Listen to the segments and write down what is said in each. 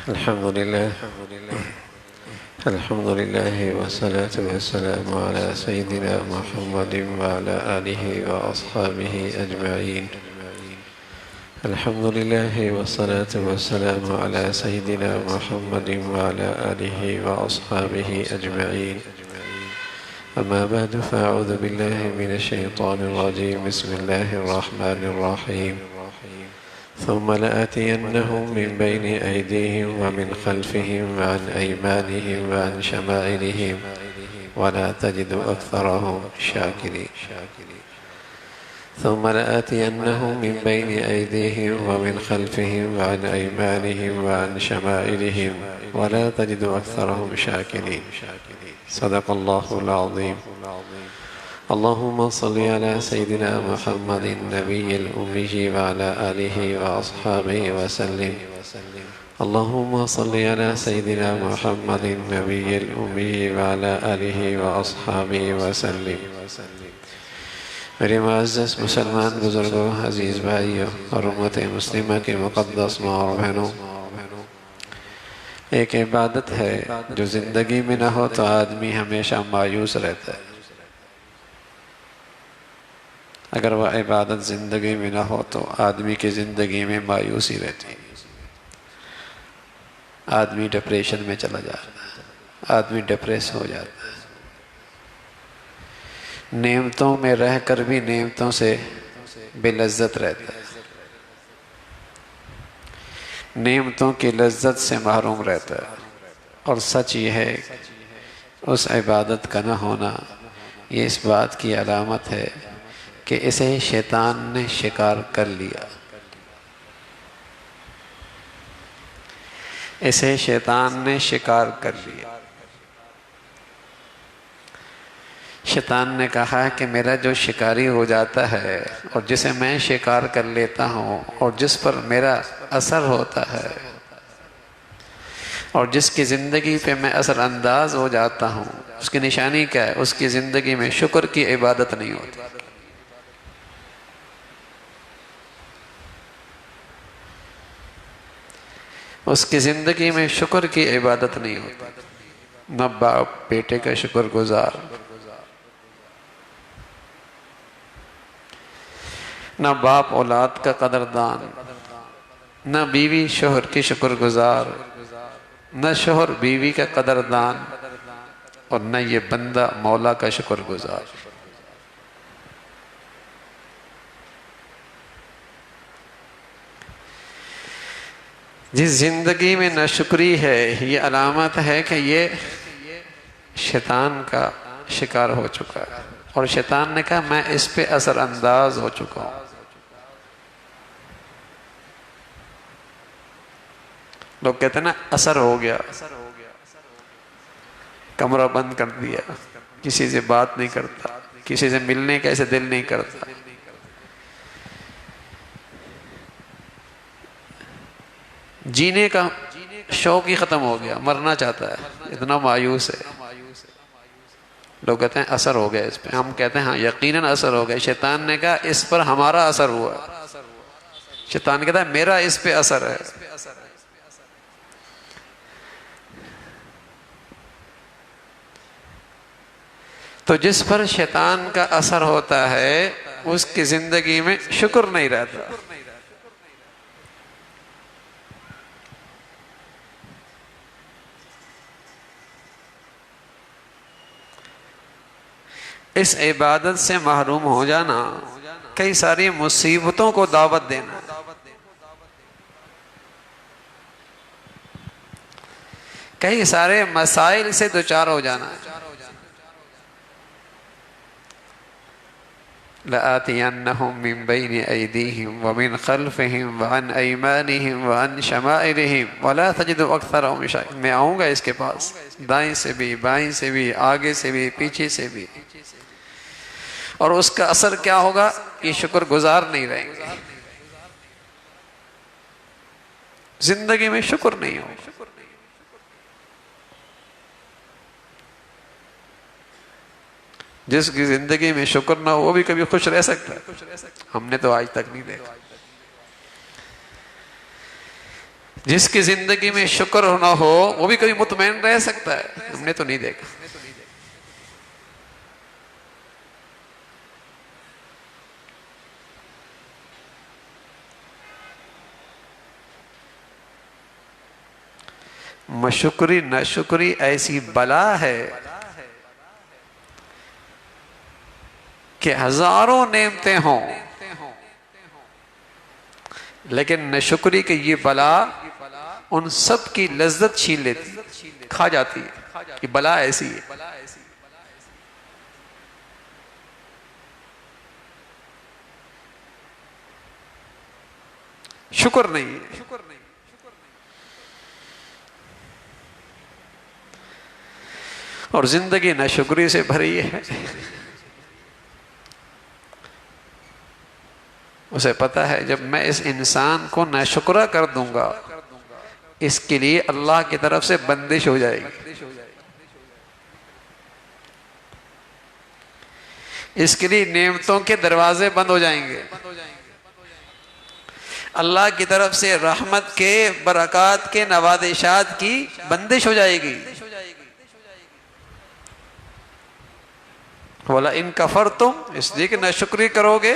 الحمد لله الحمد لله والصلاة والسلام على سيدنا محمد وعلى آله وأصحابه أجمعين. الحمد لله والصلاة والسلام على سيدنا محمد وعلى آله وأصحابه أجمعين. أما بعد فأعوذ بالله من الشيطان الرجيم. بسم الله الرحمن الرحيم. ثم لآتينهم من بين أيديهم ومن خلفهم وعن أيمانهم وعن شمائلهم ولا تجد أكثرهم شاكرين. ثم لآتينهم من بين أيديهم ومن خلفهم وعن أيمانهم وعن شمائلهم ولا تجد أكثرهم شاكرين. صدق الله العظيم. اللهم صل على سيدنا محمد النبي الأمي وعلى آله وأصحابه وسلم. اللهم صل على سيدنا محمد النبي الأمي وعلى آله وأصحابه وسلم. میرے معزز مسلمان بزرگوں، عزیز بھائیوں اور امت مسلمہ کے مقدس ماں اور بہنوں، ایک عبادت ہے جو زندگی میں نہ ہو تو آدمی ہمیشہ مایوس رہتا ہے. اگر وہ عبادت زندگی میں نہ ہو تو آدمی کی زندگی میں مایوسی رہتی ہے. آدمی ڈپریشن میں چلا جاتا ہے، آدمی ڈپریس ہو جاتا ہے. نعمتوں میں رہ کر بھی نعمتوں سے بے لذت رہتا ہے، نعمتوں کی لذت سے محروم رہتا ہے. اور سچ یہ ہے اس عبادت کا نہ ہونا یہ اس بات کی علامت ہے کہ اسے شیطان نے شکار کر لیا. اسے شیطان نے شکار کر لیا. شیطان نے کہا کہ میرا جو شکاری ہو جاتا ہے اور جسے میں شکار کر لیتا ہوں اور جس پر میرا اثر ہوتا ہے اور جس کی زندگی پہ میں اثر انداز ہو جاتا ہوں، اس کی نشانی کیا ہے؟ اس کی زندگی میں شکر کی عبادت نہیں ہوتی. اس کی زندگی میں شکر کی عبادت نہیں ہوتی. نہ باپ بیٹے کا شکر گزار، نہ باپ اولاد کا قدردان، نہ بیوی شوہر کی شکر گزار، نہ شوہر بیوی کا قدردان، اور نہ یہ بندہ مولا کا شکر گزار. جس زندگی میں ناشکری ہے یہ علامت ہے کہ یہ شیطان کا شکار ہو چکا ہے. اور شیطان نے کہا میں اس پہ اثر انداز ہو چکا ہوں. لوگ کہتے ہیں نا اثر ہو گیا، کمرہ بند کر دیا، کسی سے بات نہیں کرتا، کسی سے ملنے کا ایسے دل نہیں کرتا. جینے کا شوق ہی ختم ہو گیا، مرنا چاہتا ہے، اتنا مایوس ہے. لوگ کہتے ہیں اثر ہو گیا اس پہ. ہم کہتے ہیں ہاں یقیناً اثر ہو گیا. شیطان نے کہا اس پر ہمارا اثر ہوا. شیطان کہتا ہے میرا اس پہ اثر ہے. تو جس پر شیطان کا اثر ہوتا ہے اس کی زندگی میں شکر نہیں رہتا. اس عبادت سے محروم ہو جانا کئی ساری مصیبتوں کو دعوت دینا. کئی سارے مسائل سے دوچار ہو جانا. لَآتِيَنَّهُم مِّن بَيْنِ أَيْدِيهِمْ وَمِنْ خَلْفِهِمْ وَعَنْ أَيْمَانِهِمْ وَعَنْ شَمَائِلِهِمْ وَلَا تَجِدُ أَكْثَرَهُمْ شَاكِرِينَ. میں آؤں گا اس کے پاس، دائیں سے بھی، بائیں سے بھی، آگے سے بھی، پیچھے سے بھی. اور اس کا اثر کیا ہوگا؟ یہ شکر گزار نہیں رہیں گے. زندگی میں شکر نہیں ہوگا. جس کی زندگی میں شکر نہ ہو وہ بھی کبھی خوش رہ سکتا ہے. ہم نے تو آج تک نہیں دیکھا. جس کی زندگی میں شکر نہ ہو وہ بھی کبھی مطمئن رہ سکتا ہے؟ ہم نے تو نہیں دیکھا۔ مشکری ناشکری ایسی بلا ہے کہ ہزاروں نعمتیں ہوں لیکن ناشکری کی یہ بلا ان سب کی لذت چھین لیتی، کھا جاتی ہے۔ یہ بلا ایسی ہے۔ شکر نہیں ہے، اور زندگی ناشکری سے بھری ہے۔ اسے پتا ہے جب میں اس انسان کو ناشکرہ کر دوں گا اس کے لیے اللہ کی طرف سے بندش ہو جائے گی، اس کے لیے نعمتوں کے دروازے بند ہو جائیں گے، اللہ کی طرف سے رحمت کے برکات کے نوازشات کی بندش ہو جائے گی۔ وَلَئِن كَفَرْتُمْ، اس لیے کہ ناشکری کرو گے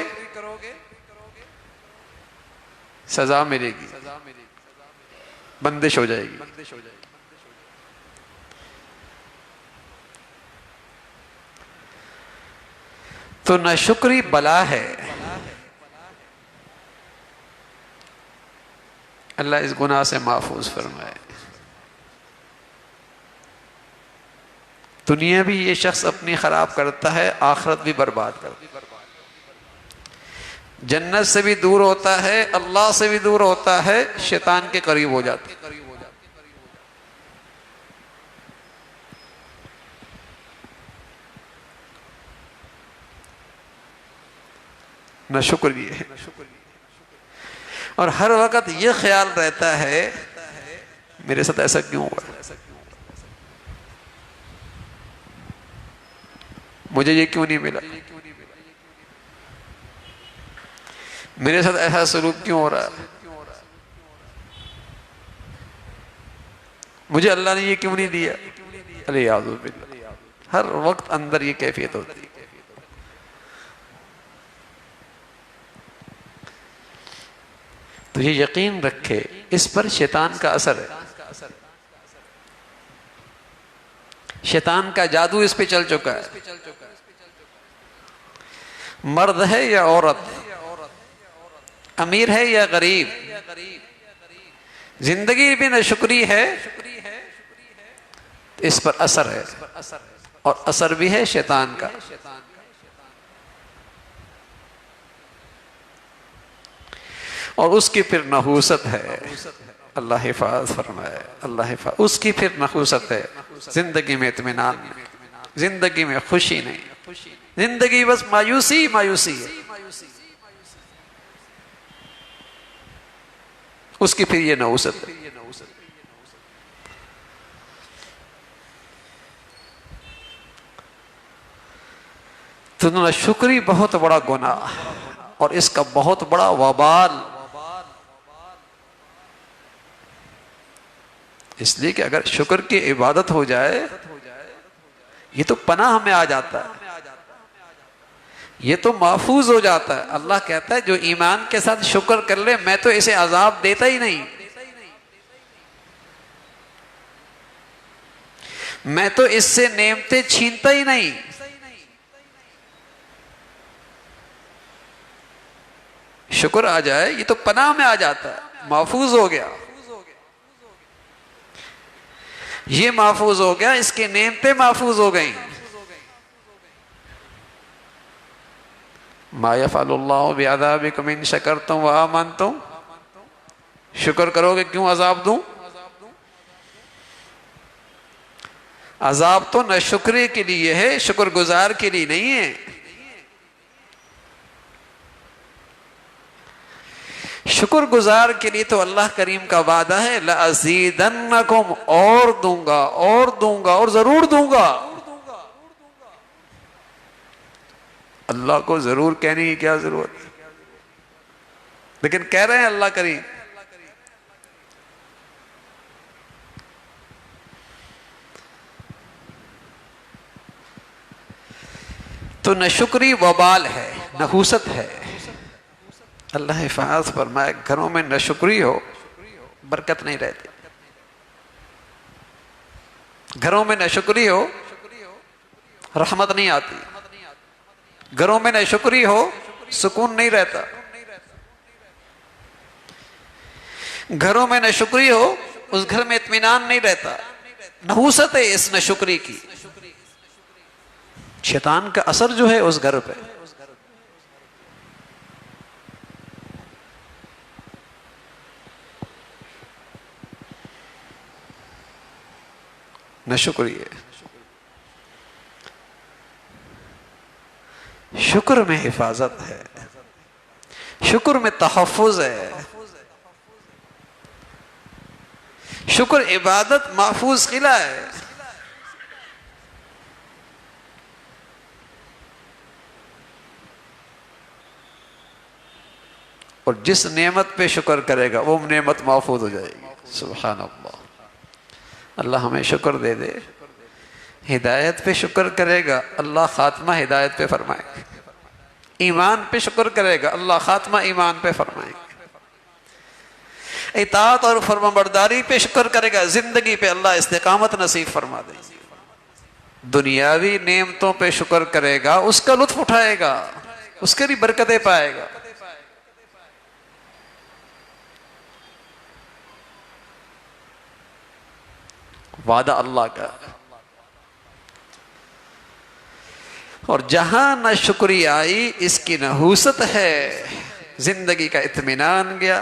سزا ملے گی، بندش ہو جائے گی۔ تو ناشکری بلا ہے۔ اللہ اس گناہ سے محفوظ فرمائے۔ دنیا بھی یہ شخص اپنی خراب کرتا ہے، آخرت بھی برباد کرتا ہے، جنت سے بھی دور ہوتا ہے، اللہ سے بھی دور ہوتا ہے، شیطان کے قریب ہو جاتا ہے۔ ناشکری ہے، اور ہر وقت یہ خیال رہتا ہے میرے ساتھ ایسا کیوں ہوا، مجھے یہ کیوں نہیں ملا، میرے ساتھ ایسا سلوک کیوں ہو رہا ہے، مجھے اللہ نے یہ کیوں نہیں دیا۔ الیاذ باللہ، ہر وقت اندر یہ کیفیت ہوتی ہے۔ تو یہ یقین رکھے اس پر شیطان کا اثر ہے، شیطان کا جادو اس پہ چل چکا ہے۔ مرد ہے یا عورت، امیر ہے یا غریب، زندگی بھی ناشکری ہے، اس پر اثر ہے، اور اثر بھی ہے شیطان کا۔ اور اس کی پھر نحوست ہے، اللہ حفاظ فرمائے، اللہ حفاظ، اس کی پھر نحوست ہے، زندگی میں اطمینان نہیں، زندگی میں خوشی نہیں، زندگی بس مایوسی مایوسی ہے، اس کی پھر یہ نحوست ہے۔ تو ناشکری بہت بڑا گناہ، اور اس کا بہت بڑا وبال، اس لیے کہ اگر شکر کی عبادت ہو جائے یہ تو پناہ میں آ جاتا ہے، یہ تو محفوظ ہو جاتا ہے۔ اللہ کہتا ہے جو ایمان کے ساتھ شکر کر لے میں تو اسے عذاب دیتا ہی نہیں، میں تو اس سے نعمتیں چھینتا ہی نہیں۔ شکر آ جائے یہ تو پناہ میں آ جاتا ہے، محفوظ ہو گیا، یہ محفوظ ہو گیا، اس کی نعمتیں محفوظ ہو گئیں۔ ما یفعل اللہ بعذابکم ان شکرتم وآمنتم، شکر کرو گے کیوں عذاب دوں؟ عذاب تو ناشکری کے لیے ہے، شکر گزار کے لیے نہیں ہے۔ شکر گزار کے لیے تو اللہ کریم کا وعدہ ہے لَأَزِيدَنَّكُمْ، اور دوں گا اور دوں گا اور ضرور دوں گا۔ اللہ کو ضرور کہنے کی کیا ضرورت، لیکن کہہ رہے ہیں اللہ کریم تو نہ شکری وبال ہے، نحوست ہے۔ اللہ حفاظ فرمائے گھروں میں نہ شکری ہو برکت نہیں رہتی، گھروں میں نہ شکری ہو رحمت نہیں آتی، گھروں میں نہ شکری ہو سکون نہیں رہتا، گھروں میں نہ شکری ہو اس گھر میں اطمینان نہیں رہتا۔ نحوست ہے اس نہ شکری کی، شیطان کا اثر جو ہے اس گھر پہ۔ نہ شکری ہے، شکر میں حفاظت ہے، شکر میں تحفظ ہے، شکر عبادت محفوظ قلعہ ہے۔ اور جس نعمت پہ شکر کرے گا وہ نعمت محفوظ ہو جائے گی۔ سبحان اللہ، اللہ ہمیں شکر دے دے۔ ہدایت پہ شکر کرے گا اللہ خاتمہ ہدایت پہ فرمائے گا، ایمان پہ شکر کرے گا اللہ خاتمہ ایمان پہ فرمائے گا، اطاعت اور فرمانبرداری پہ شکر کرے گا زندگی پہ اللہ استقامت نصیب فرما دے گی۔ دنیاوی نعمتوں پہ شکر کرے گا اس کا لطف اٹھائے گا، اس کے لیے برکتیں پائے گا۔ وعدہ اللہ کا، اور جہاں نہ شکری آئی اس کی نحوست ہے، زندگی کا اطمینان گیا،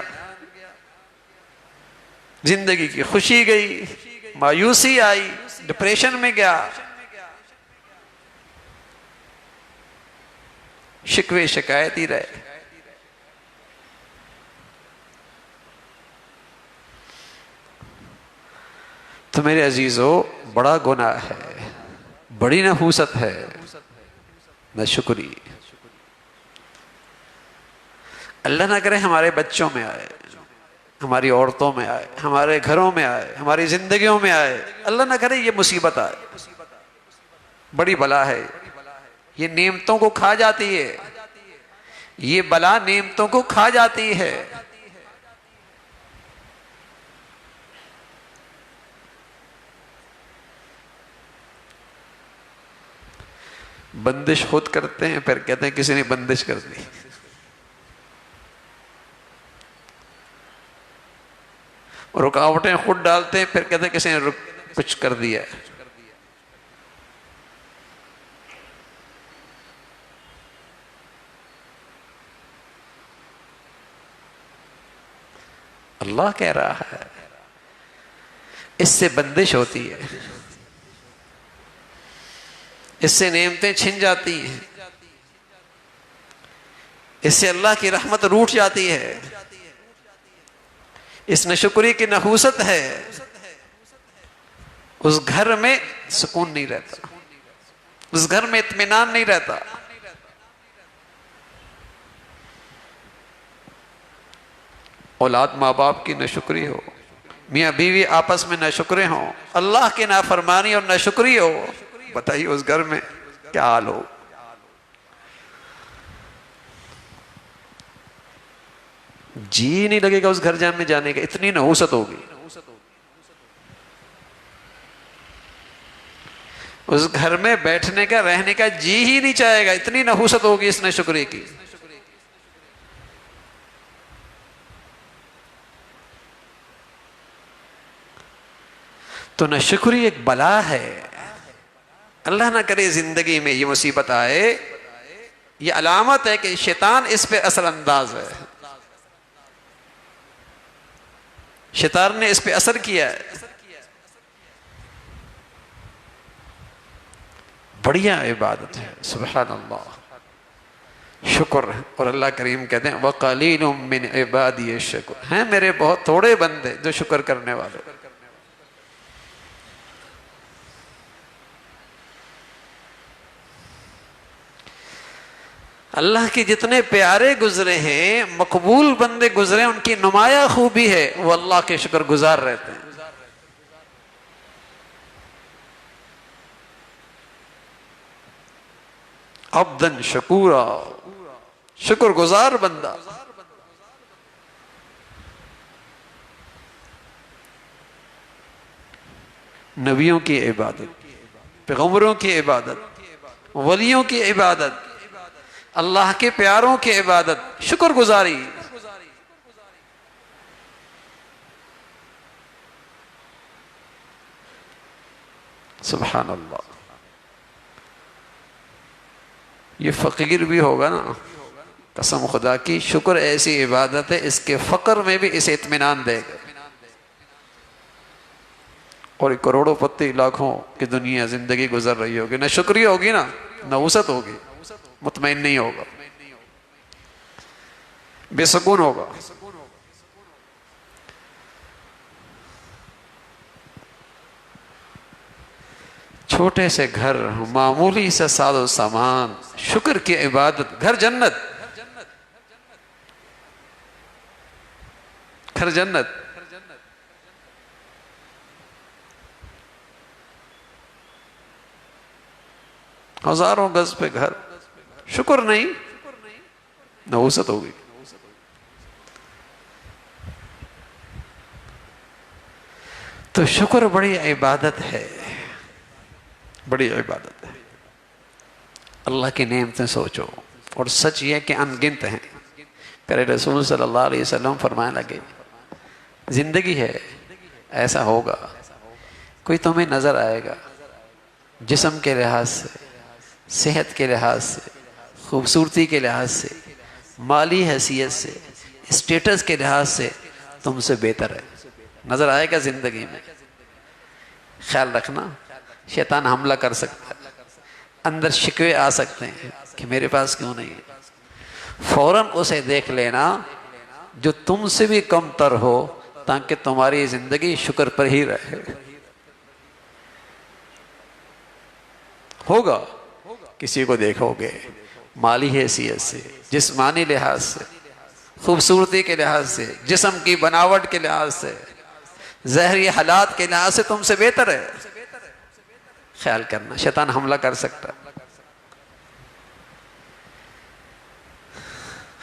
زندگی کی خوشی گئی، مایوسی آئی، ڈپریشن میں گیا، شکوے شکایت ہی رہے۔ تو میرے عزیزو بڑا گناہ ہے، بڑی نحوست ہے نہ شکری۔ اللہ نہ کرے ہمارے بچوں میں آئے، ہماری عورتوں میں آئے، ہمارے گھروں میں آئے، ہماری زندگیوں میں آئے، اللہ نہ کرے یہ مصیبت آئے، بڑی بلا ہے، یہ نعمتوں کو کھا جاتی ہے، یہ بلا نعمتوں کو کھا جاتی ہے۔ بندش خود کرتے ہیں پھر کہتے ہیں کسی نے بندش کر دی، رکاوٹیں خود ڈالتے ہیں پھر کہتے ہیں کسی نے کچھ کر دیا ہے۔ اللہ کہہ رہا ہے اس سے بندش ہوتی ہے، اس سے نعمتیں چھن جاتی ہیں، اس سے اللہ کی رحمت روٹھ جاتی ہے، اس ناشکری کی نحوست ہے، اس گھر میں سکون نہیں رہتا، اس گھر میں اطمینان نہیں رہتا۔ اولاد ماں باپ کی ناشکری ہو، میاں بیوی آپس میں ناشکرے ہوں، اللہ کی نافرمانی اور ناشکری ہو، بتائیے اس گھر میں کیا حال ہو۔ جی نہیں لگے گا اس گھر میں جانے کا، اتنی نحوست ہوگی۔ اس گھر میں بیٹھنے کا رہنے کا جی ہی نہیں چاہے گا، اتنی نحوست ہوگی اس ناشکری کی۔ تو ناشکری ایک بلا ہے، اللہ نہ کرے زندگی میں یہ مصیبت آئے، یہ علامت ہے کہ شیطان اس پہ اثر انداز ہے، شیطان نے اس پہ اثر کیا ہے۔ بڑھیا عبادت ہے، سبحان اللہ، شکر۔ اور اللہ کریم کہتے ہیں وَقَلِيلٌ مِّنْ عِبَادِيَ الشَّكُورُ، ہیں میرے بہت تھوڑے بندے جو شکر کرنے والے۔ اللہ کے جتنے پیارے گزرے ہیں، مقبول بندے گزرے، ان کی نمایاں خوبی ہے وہ اللہ کے شکر گزار رہتے ہیں۔ عبدن شکورا، شکر گزار بندہ. نبیوں کی عبادت، پیغمبروں کی عبادت، ولیوں کی عبادت، اللہ کے پیاروں کی عبادت، شکر گزاری. سبحان اللہ. یہ فقیر بھی ہوگا نا، قسم خدا کی، شکر ایسی عبادت ہے اس کے فقر میں بھی اسے اطمینان دے گا. اور کروڑوں پتی لاکھوں کی دنیا زندگی گزر رہی ہوگی، نہ شکریہ ہوگی نا نوست ہوگی، مطمئن نہیں ہوگا، بے سکون ہوگا. چھوٹے سے گھر، معمولی سے ساز و سامان، شکر کی عبادت، گھر جنت، گھر جنت. ہزاروں گز پہ گھر، شکر نہیں، نحوست ہوگی. تو شکر بڑی عبادت ہے، بڑی عبادت ہے. اللہ کی نعمتیں سوچو، اور سچ یہ کہ ان گنت ہیں. پیارے رسول صلی اللہ علیہ وسلم فرمانے لگے زندگی ہے، ایسا ہوگا کوئی تمہیں نظر آئے گا جسم کے لحاظ سے، صحت کے لحاظ سے، خوبصورتی کے لحاظ سے، مالی حیثیت سے، اسٹیٹس کے لحاظ سے تم سے بہتر ہے. نظر آئے گا زندگی میں. خیال رکھنا، شیطان حملہ کر سکتا ہے، اندر شکوے آ سکتے ہیں کہ میرے پاس کیوں نہیں ہے. فوراً اسے دیکھ لینا جو تم سے بھی کم تر ہو، تاکہ تمہاری زندگی شکر پر ہی رہے. ہوگا کسی کو دیکھو گے مالی حیثیت سے، جسمانی لحاظ سے، خوبصورتی کے لحاظ سے، جسم کی بناوٹ کے لحاظ سے، ظاہری حالات کے لحاظ سے تم سے بہتر ہے. خیال کرنا، شیطان حملہ کر سکتا ہے،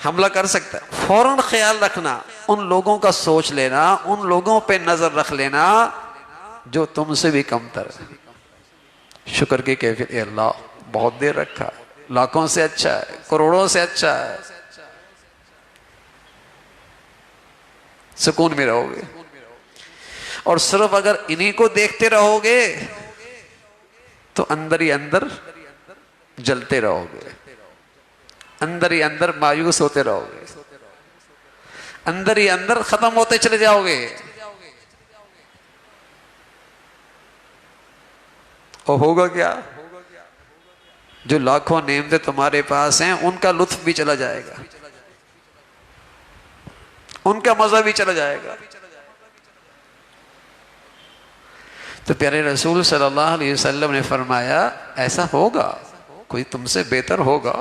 حملہ کر سکتا ہے. فوراً خیال رکھنا، ان لوگوں کا سوچ لینا، ان لوگوں پہ نظر رکھ لینا جو تم سے بھی کم تر ہے. شکر کی کیفیت، اے اللہ بہت دیر رکھا، لاکھوں سے اچھا ہے، کروڑوں سے اچھا ہے. سکون میں رہو گے. اور صرف اگر انہی کو دیکھتے رہو گے تو اندر ہی اندر جلتے رہو گے، اندر ہی اندر مایوس ہوتے رہو گے، اندر ہی اندر ختم ہوتے چلے جاؤ گے. اور ہوگا کیا؟ جو لاکھوں نعمتیں تمہارے پاس ہیں ان کا لطف بھی چلا جائے گا، ان کا مزہ بھی چلا جائے گا. تو پیارے رسول صلی اللہ علیہ وسلم نے فرمایا ایسا ہوگا کوئی تم سے بہتر ہوگا.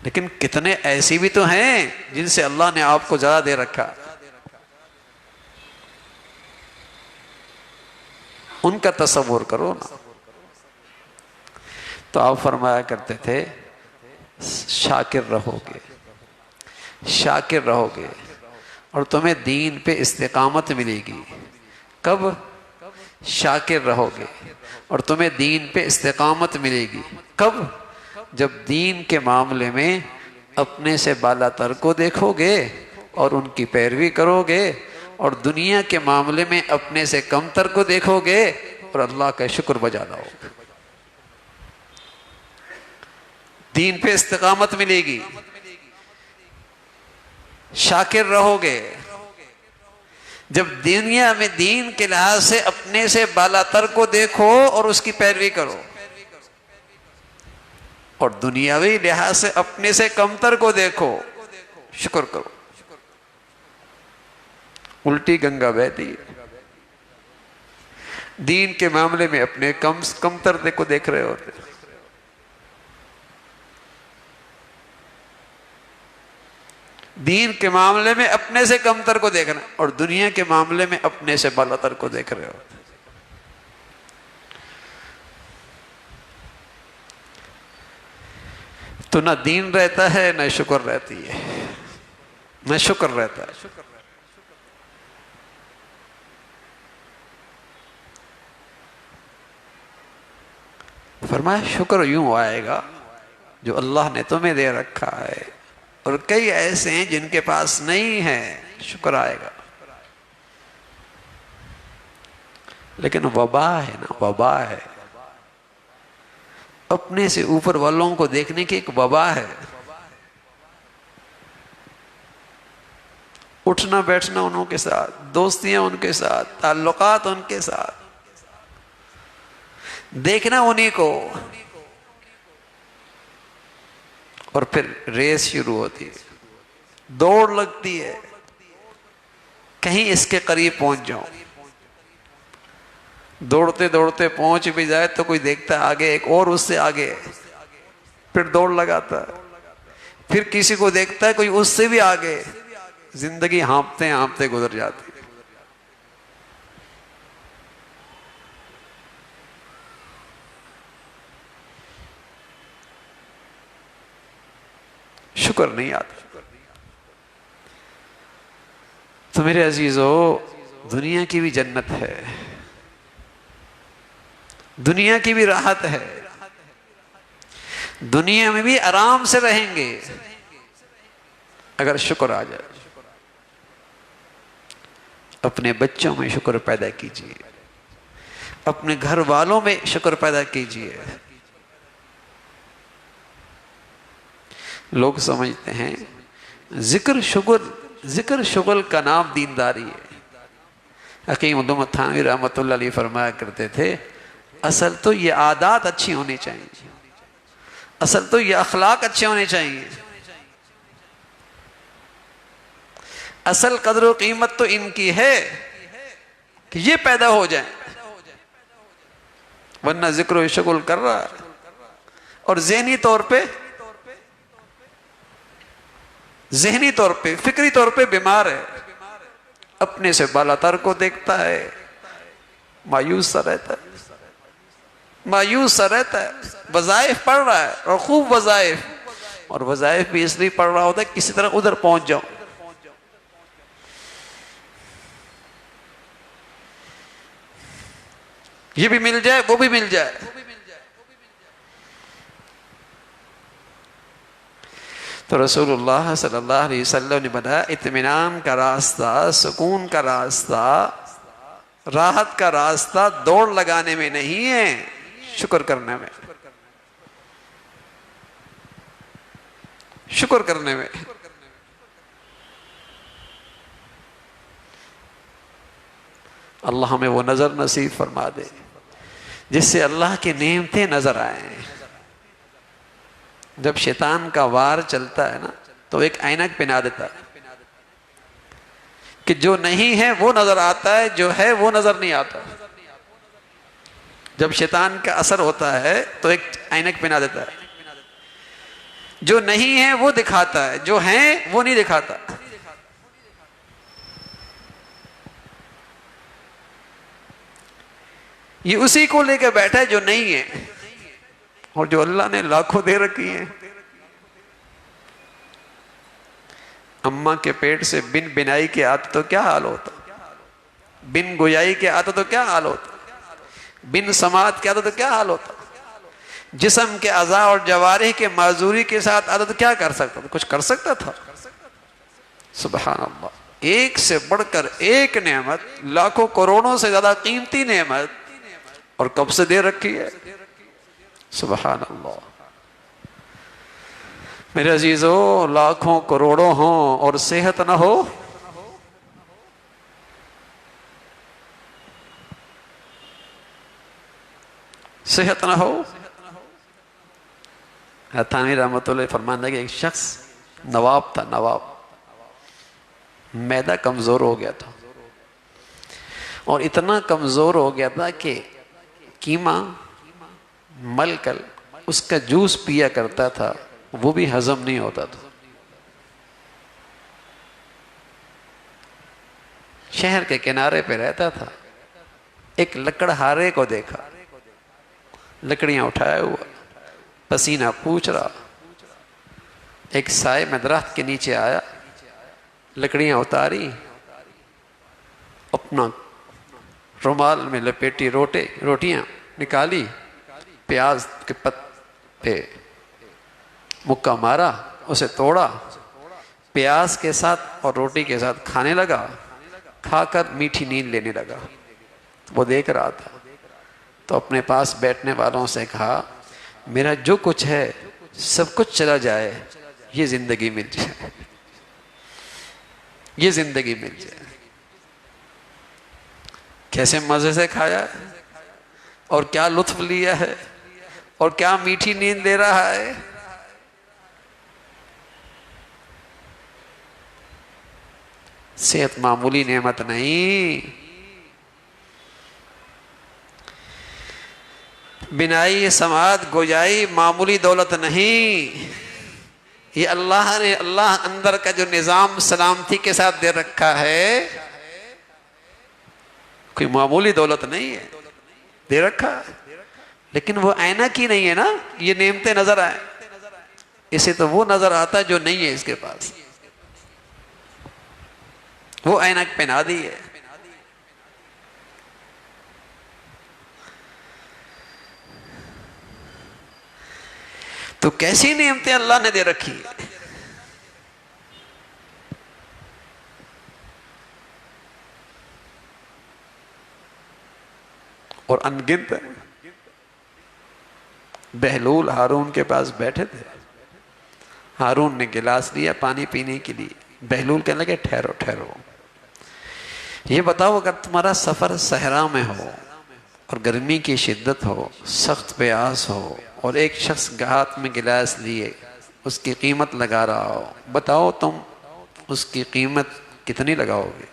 لیکن کتنے ایسی بھی تو ہیں جن سے اللہ نے آپ کو زیادہ دے رکھا، ان کا تصور کرو نا. تو آپ فرمایا کرتے تھے شاکر رہو گے، شاکر رہو گے اور تمہیں دین پہ استقامت ملے گی. کب؟ شاکر رہو گے اور تمہیں دین پہ استقامت ملے گی. کب؟ جب دین کے معاملے میں اپنے سے بالا تر کو دیکھو گے اور ان کی پیروی کرو گے، اور دنیا کے معاملے میں اپنے سے کم تر کو دیکھو گے اور اللہ کا شکر بجا لاؤ گے. دین پہ استقامت ملے گی، شاکر رہو گے. جب دنیا میں دین کے لحاظ سے اپنے سے بالا تر کو دیکھو اور اس کی پیروی کرو، اور دنیاوی لحاظ سے اپنے سے کمتر کو دیکھو، شکر کرو. الٹی گنگا بہتی. دین کے معاملے میں اپنے کمتر کو دیکھ رہے ہوتے، دین کے معاملے میں اپنے سے کمتر کو دیکھنا، اور دنیا کے معاملے میں اپنے سے بالاتر کو دیکھ رہے ہوتے. تو نہ دین رہتا ہے نہ شکر رہتی ہے، نہ شکر رہتا ہے۔ فرمایا شکر یوں آئے گا جو اللہ نے تمہیں دے رکھا ہے، اور کئی ایسے ہیں جن کے پاس نہیں ہے، شکر آئے گا۔ لیکن وبا ہے نا، وبا ہے، اپنے سے اوپر والوں کو دیکھنے کی ایک وبا ہے۔ اٹھنا بیٹھنا انہوں کے ساتھ، دوستیاں ان کے ساتھ، تعلقات ان کے ساتھ، دیکھنا انہی کو، اور پھر ریس شروع ہوتی ہے، دوڑ لگتی ہے، کہیں اس کے قریب پہنچ جاؤں۔ دوڑتے دوڑتے پہنچ بھی جائے تو کوئی دیکھتا ہے آگے ایک اور اس سے آگے، پھر دوڑ لگاتا ہے، پھر کسی کو دیکھتا ہے کوئی اس سے بھی آگے، زندگی ہانپتے ہانپتے گزر جاتی۔ شکر نہیں آتا۔ تو میرے عزیزو، دنیا کی بھی جنت ہے، دنیا کی بھی راحت ہے، دنیا میں بھی آرام سے رہیں گے اگر شکر آ جائے۔ اپنے بچوں میں شکر پیدا کیجیے، اپنے گھر والوں میں شکر پیدا کیجیے۔ لوگ سمجھتے ہیں ذکر شغل کا نام دینداری ہے۔ حکیم علامہ تھانوی رحمۃ اللہ علیہ فرمایا کرتے تھے اصل تو یہ عادات اچھی ہونی چاہیے، اصل تو یہ اخلاق اچھے ہونے چاہیے، اصل قدر و قیمت تو ان کی ہے کہ یہ پیدا ہو جائیں، ورنہ ذکر و شغل کر رہا ہے اور ذہنی طور پہ فکری طور پہ بیمار ہے، اپنے سے بالا تر کو دیکھتا ہے، مایوس سا رہتا ہے، وظائف پڑھ رہا ہے اور خوب وظائف بھی اس لیے پڑھ رہا ہوتا ہے کسی طرح ادھر پہنچ جاؤں، یہ بھی مل جائے وہ بھی مل جائے۔ تو رسول اللہ صلی اللہ علیہ وسلم نے بتایا اطمینان کا راستہ، سکون کا راستہ، راحت کا راستہ دوڑ لگانے میں نہیں ہے، شکر کرنے میں، شکر کرنے میں۔ اللہ ہمیں وہ نظر نصیب فرما دے جس سے اللہ کی نعمتیں نظر آئیں۔ جب شیطان کا وار چلتا ہے نا تو ایک اینک پہنا دیتا ہے کہ جو نہیں ہے وہ نظر آتا ہے، جو ہے وہ نظر نہیں آتا۔ جب شیطان کا اثر ہوتا ہے تو ایک اینک پہنا دیتا ہے، جو نہیں ہے وہ دکھاتا ہے، جو ہے وہ نہیں دکھاتا۔ یہ اسی کو لے کے بیٹھا ہے جو نہیں ہے، اور جو اللہ نے لاکھوں دے رکھی ہیں۔ اماں کے پیٹ سے بن بنائی کے آتا تو کیا حال ہوتا، بن گویائی کے آتا تو کیا حال ہوتا، بن سماعت کے آتا تو کیا حال ہوتا، جسم کے اعضاء اور جوارح کے معذوری کے ساتھ آتا تو کیا کر سکتا تھا، کچھ کر سکتا تھا۔ سبحان اللہ، ایک سے بڑھ کر ایک نعمت، لاکھوں کروڑوں سے زیادہ قیمتی نعمت، اور کب سے دے رکھی ہے۔ سبحان اللہ۔ میرے عزیزو، لاکھوں کروڑوں ہوں اور صحت نہ ہو، صحت نہ ہو۔ تھانوی رحمۃ اللہ فرمانا کہ ایک شخص نواب تھا، نواب، معدہ کمزور ہو گیا تھا، اور اتنا کمزور ہو گیا تھا کہ کیما مل کر اس کا جوس پیا کرتا تھا، وہ بھی ہضم نہیں ہوتا تھا۔ شہر کے کنارے پہ رہتا تھا، ایک لکڑہارے کو دیکھا، لکڑیاں اٹھایا ہوا، پسینہ پوچھ رہا، ایک سائے میں درخت کے نیچے آیا، لکڑیاں اتاری، اپنا رومال میں لپیٹی روٹیاں نکالی، پیاز کے پتے مکہ مارا، اسے توڑا، پیاز کے ساتھ اور روٹی کے ساتھ کھانے لگا، کھا کر میٹھی نیند لینے لگا۔ وہ دیکھ رہا تھا تو اپنے پاس بیٹھنے والوں سے کہا میرا جو کچھ ہے سب کچھ چلا جائے، یہ زندگی مل جائے، یہ زندگی مل جائے۔ کیسے مزے سے کھایا ہے اور کیا لطف لیا ہے اور کیا میٹھی نیند لے رہا ہے۔ صحت معمولی نعمت نہیں، بینائی سماعت گویائی معمولی دولت نہیں، یہ اللہ نے اندر کا جو نظام سلامتی کے ساتھ دے رکھا ہے کوئی معمولی دولت نہیں ہے، دے رکھا ہے، لیکن وہ اینک ہی نہیں ہے نا، یہ نعمتیں نظر آئیں، اسے تو وہ نظر آتا ہے جو نہیں ہے اس کے پاس، وہ اینک پہنا دی ہے۔ تو کیسی نعمتیں اللہ نے دے رکھی ہے، اور انگنت ہے۔ بہلول ہارون کے پاس بیٹھے تھے، ہارون نے گلاس لیا پانی پینے کے لیے، بہلول کہنے لگے ٹھہرو ٹھہرو، یہ بتاؤ اگر تمہارا سفر صحرا میں ہو اور گرمی کی شدت ہو، سخت پیاس ہو، اور ایک شخص ہاتھ میں گلاس لیے اس کی قیمت لگا رہا ہو، بتاؤ تم اس کی قیمت کتنی لگاؤ گے؟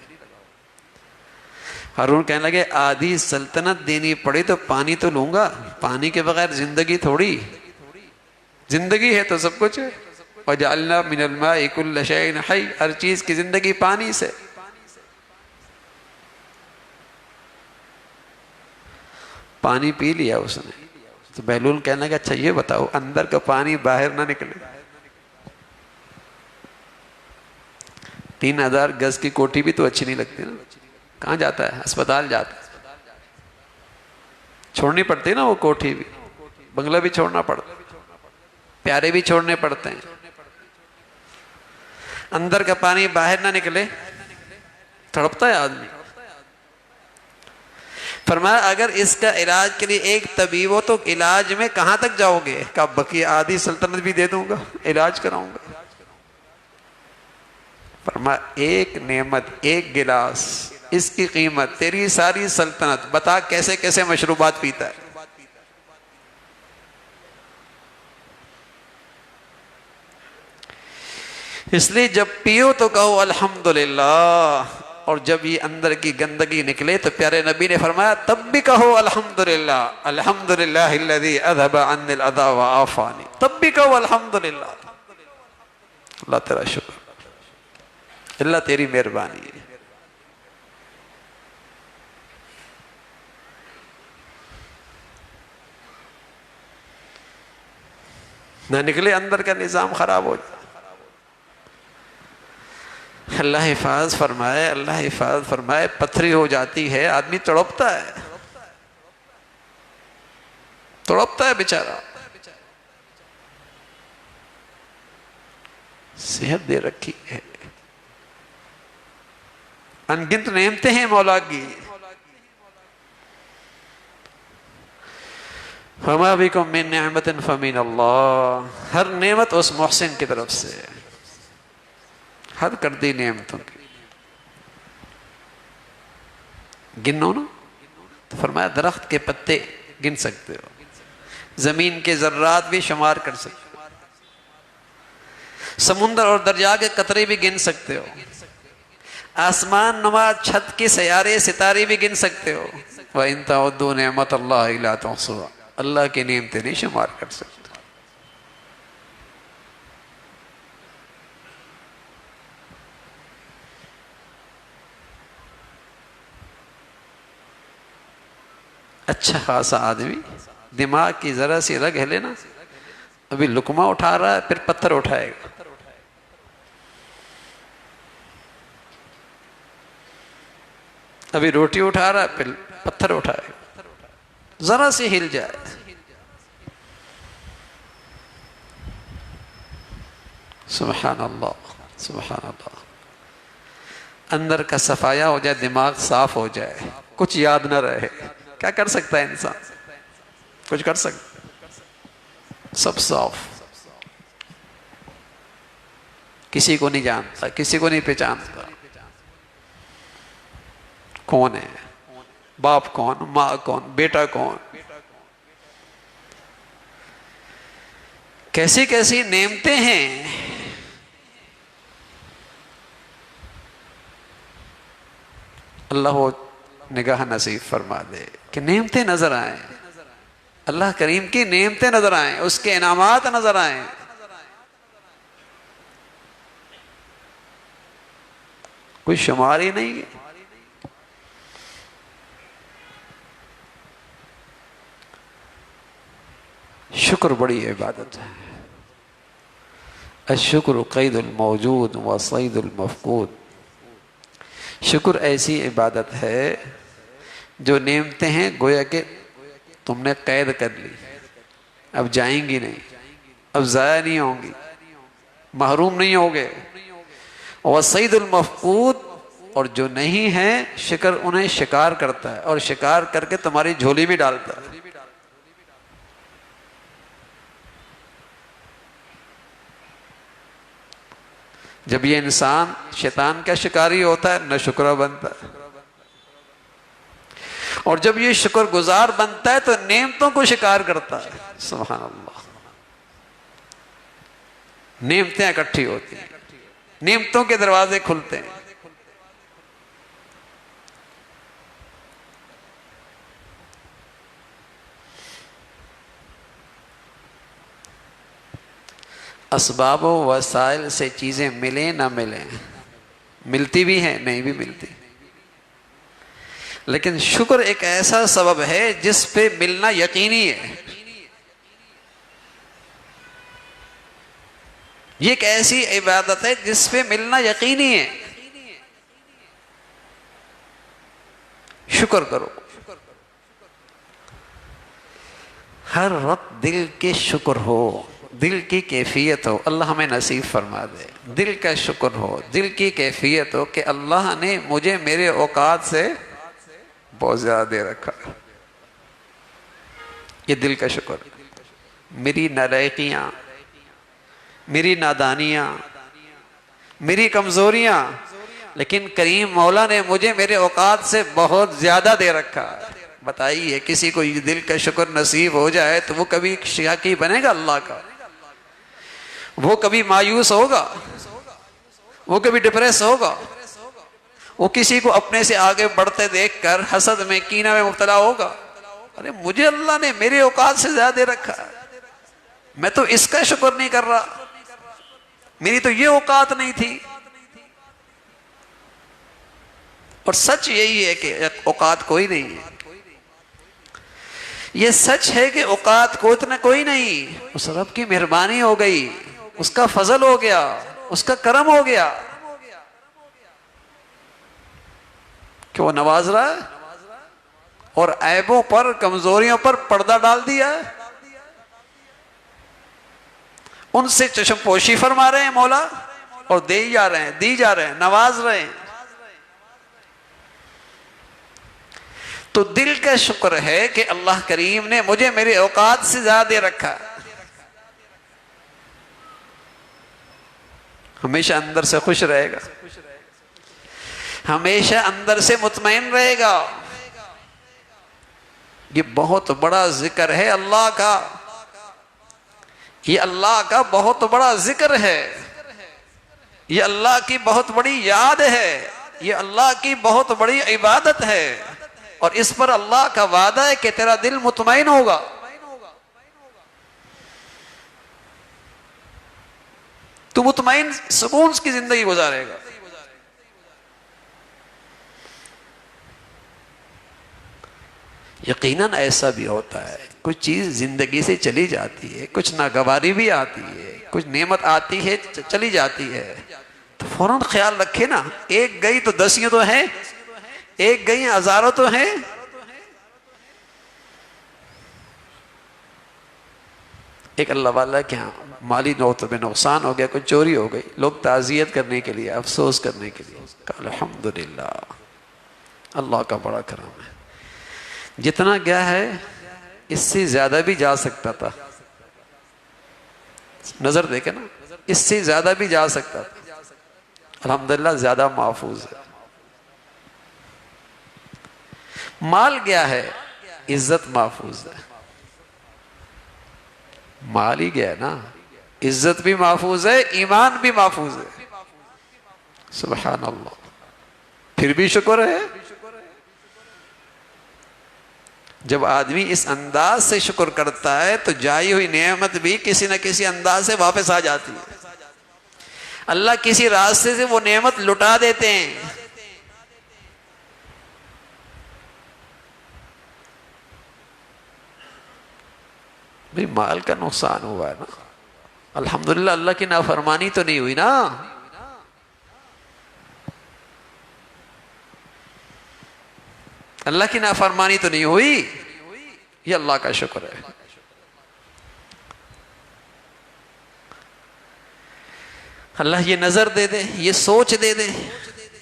ہارون کہنے لگے آدھی سلطنت دینی پڑی تو پانی تو لوں گا، پانی کے بغیر زندگی تھوڑی، زندگی ہے تو سب کچھ ہے، وَجَعَلْنَا مِنَ الْمَاءِ كُلَّ شَيْءٍ حَيٍّ، ہر چیز کی زندگی پانی سے۔ پانی پی لیا اس نے تو بہلول کہنے لگا اچھا یہ بتاؤ اندر کا پانی باہر نہ نکلے، 3000 گز کی کوٹھی بھی تو اچھی نہیں لگتی نا، کہاں جاتا ہے؟ اسپتال جاتا ہے، چھوڑنی پڑتی نا وہ کوٹھی بھی، بنگلہ بھی چھوڑنا پڑتا، پیارے بھی چھوڑنے پڑتے ہیں، اندر کا پانی باہر نہ نکلے تڑپتا ہے آدمی۔ فرمایا اگر اس کا علاج کے لیے ایک طبیب ہو تو علاج میں کہاں تک جاؤ گے؟ کہا بقی آدھی سلطنت بھی دے دوں گا، علاج کراؤں گا۔ فرمایا ایک نعمت، ایک گلاس، اس کی قیمت تیری ساری سلطنت، بتا کیسے کیسے مشروبات پیتا ہے۔ اس لیے جب پیو تو کہو الحمدللہ، اور جب یہ اندر کی گندگی نکلے تو پیارے نبی نے فرمایا تب بھی کہو الحمدللہ، الحمدللہ الذی اذھب عنی الاذی وعافانی، تب بھی کہو الحمدللہ، اللہ تیرا شکر، اللہ تیری مہربانی ہے۔ نہ نکلے اندر کا نظام خراب ہو جائے۔ اللہ حفاظ فرمائے، اللہ حفاظ فرمائے، پتھری ہو جاتی ہے آدمی تڑپتا ہے، تڑپتا ہے بیچارہ، صحت دے رکھی ہے، انگنت نعمتیں ہیں مولا کی۔ فما بکم من نعمت فمن اللہ، ہر نعمت اس محسن کی طرف سے، حد کر دی نعمتوں کی۔ گنو نا تو فرمایا درخت کے پتے گن سکتے ہو، زمین کے ذرات بھی شمار کر سکتے ہو، سمندر اور دریا کے قطرے بھی گن سکتے ہو، آسمان نما چھت کے سیارے ستارے بھی گن سکتے ہو۔ وَإِن تَعُدُّوا نِعْمَتَ اللَّهِ لَا تُحْصُوهَا، اللہ کی نعمتیں نہیں شمار کر سکتے۔ اچھا خاصا آدمی دماغ کی ذرا سی رگ ہلے نا، ابھی لقمہ اٹھا رہا ہے پھر پتھر اٹھائے گا، ابھی روٹی اٹھا رہا ہے، پھر پتھر اٹھائے، ذرا سے ہل جائے، سبحان اللہ سبحان اللہ، اندر کا صفایا ہو جائے، دماغ صاف ہو جائے، کچھ یاد نہ رہے، کیا کر سکتا ہے انسان؟ کچھ کر سکتا؟ سب صاف، کسی کو نہیں جانتا، کسی کو نہیں پہچانتا، کون ہے، باپ کون، ماں کون، بیٹا کون، کیسی کیسی نعمتیں ہیں۔ اللہ وہ نگاہ نصیب فرما دے کہ نعمتیں نظر آئیں، اللہ کریم کی نعمتیں نظر آئیں، اس کے انعامات نظر آئیں۔ کوئی شمار ہی نہیں ہے۔ شکر بڑی عبادت ہے، الشکر قید الموجود و صید المفقود۔ شکر ایسی عبادت ہے جو نعمتیں ہیں گویا کہ تم نے قید کر لی، اب جائیں گی نہیں، اب ضائع نہیں ہوں گی، محروم نہیں ہوگے۔ و صید المفقود، اور جو نہیں ہے شکر انہیں شکار کرتا ہے، اور شکار کر کے تمہاری جھولی میں ڈالتا ہے۔ جب یہ انسان شیطان کا شکاری ہوتا ہے، نہ شکرہ بنتا ہے، اور جب یہ شکر گزار بنتا ہے تو نعمتوں کو شکار کرتا ہے۔ سبحان اللہ، نعمتیں اکٹھی ہوتی ہیں، نعمتوں کے دروازے کھلتے ہیں۔ اسباب و وسائل سے چیزیں ملیں نہ ملیں، ملتی بھی ہیں نہیں بھی ملتی، لیکن شکر ایک ایسا سبب ہے جس پہ ملنا یقینی ہے۔ یہ ایک ایسی عبادت ہے جس پہ ملنا یقینی ہے۔ شکر کرو، ہر وقت دل کے شکر ہو، دل کی کیفیت ہو، اللہ ہمیں نصیب فرما دے، دل کا شکر ہو، دل کی کیفیت ہو کہ اللہ نے مجھے میرے اوقات سے بہت زیادہ دے رکھا۔ یہ دل کا شکر، میری نالائقیاں، میری نادانیاں، میری کمزوریاں، لیکن کریم مولا نے مجھے میرے اوقات سے بہت زیادہ دے رکھا۔ بتائیے کسی کو یہ دل کا شکر نصیب ہو جائے تو وہ کبھی شاکی بنے گا اللہ کا؟ وہ کبھی مایوس ہوگا؟ وہ کبھی ڈپریس ہوگا؟ وہ کسی کو اپنے سے آگے بڑھتے دیکھ کر حسد میں، کینہ میں مبتلا ہوگا؟ ارے مجھے اللہ نے میرے اوقات سے زیادہ دے رکھا، میں تو اس کا شکر نہیں کر رہا، میری تو یہ اوقات نہیں تھی۔ اور سچ یہی ہے کہ اوقات کوئی نہیں ہے، یہ سچ ہے کہ اوقات کو اتنا کوئی نہیں، اس رب کی مہربانی ہو گئی، اس کا فضل ہو گیا، اس کا کرم ہو گیا کہ وہ نواز رہا ہے، اور عیبوں پر، کمزوریوں پر پردہ ڈال دیا ہے، ان سے چشم پوشی فرما رہے ہیں مولا، اور دے جا رہے ہیں، دی جا رہے ہیں، نواز رہے ہیں۔ تو دل کا شکر ہے کہ اللہ کریم نے مجھے میرے اوقات سے زیادہ دے رکھا، ہمیشہ اندر سے خوش رہے گا، ہمیشہ اندر سے مطمئن رہے گا۔ یہ بہت بڑا ذکر ہے اللہ کا، یہ اللہ کا بہت بڑا ذکر ہے، یہ اللہ کی بہت بڑی یاد ہے، یہ اللہ کی بہت بڑی عبادت ہے، اور اس پر اللہ کا وعدہ ہے کہ تیرا دل مطمئن ہوگا۔ تو مطمئن سکون کی زندگی گزارے گا۔ یقیناً ایسا بھی ہوتا ہے، کچھ چیز زندگی سے چلی جاتی ہے، کچھ ناگواری بھی آتی ہے، کچھ نعمت آتی ہے چلی جاتی ہے، تو فوراً خیال رکھے نا، ایک گئی تو 10 تو ہیں، ایک گئی ہزاروں تو ہیں. ایک اللہ والا کے ہاں مالی نوتوں میں نقصان ہو گیا, کوئی چوری ہو گئی, لوگ تعزیت کرنے کے لیے, افسوس کرنے کے لیے, الحمدللہ اللہ کا بڑا کرم ہے. جتنا گیا ہے اس سے زیادہ بھی جا سکتا تھا, نظر دیکھے نا, اس سے زیادہ بھی جا سکتا تھا. الحمدللہ زیادہ محفوظ ہے. مال گیا ہے, عزت محفوظ ہے. مال ہی گیا ہے نا, عزت بھی محفوظ ہے, ایمان بھی محفوظ ہے. سبحان اللہ. پھر بھی شکر ہے. جب آدمی اس انداز سے شکر کرتا ہے تو جائی ہوئی نعمت بھی کسی نہ کسی انداز سے واپس آ جاتی ہے. اللہ کسی راستے سے وہ نعمت لٹا دیتے ہیں. بھئی مال کا نقصان ہوا ہے نا, الحمدللہ اللہ کی نافرمانی تو نہیں ہوئی نا. اللہ کی نافرمانی تو نہیں ہوئی, یہ اللہ کا شکر ہے. اللہ یہ نظر دے دے, یہ سوچ دے دے,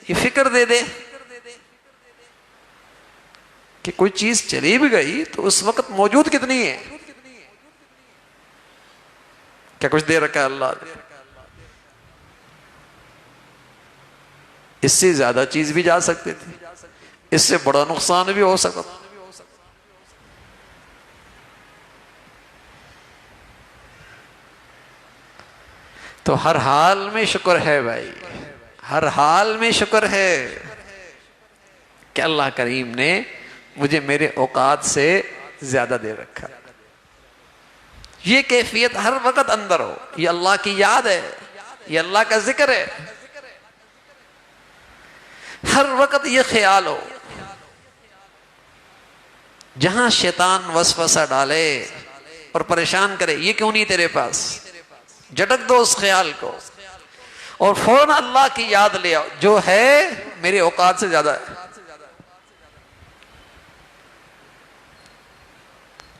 یہ فکر دے دے کہ کوئی چیز چلی بھی گئی تو اس وقت موجود کتنی ہے. کیا کچھ دے رکھا ہے اللہ نے؟ اس سے زیادہ چیز بھی جا سکتے تھے, اس سے بڑا نقصان بھی ہو سکتا. تو ہر حال میں شکر ہے بھائی, ہر حال میں شکر ہے کہ اللہ کریم نے مجھے میرے اوقات سے زیادہ دے رکھا. یہ کیفیت ہر وقت اندر ہو, یہ اللہ کی یاد ہے, یہ اللہ کا ذکر ہے. ہر وقت یہ خیال ہو. جہاں شیطان وسوسہ ڈالے اور پریشان کرے, یہ کیوں نہیں تیرے پاس, جھٹک دو اس خیال کو اور فوراً اللہ کی یاد لے آؤ, جو ہے میرے اوقات سے زیادہ ہے.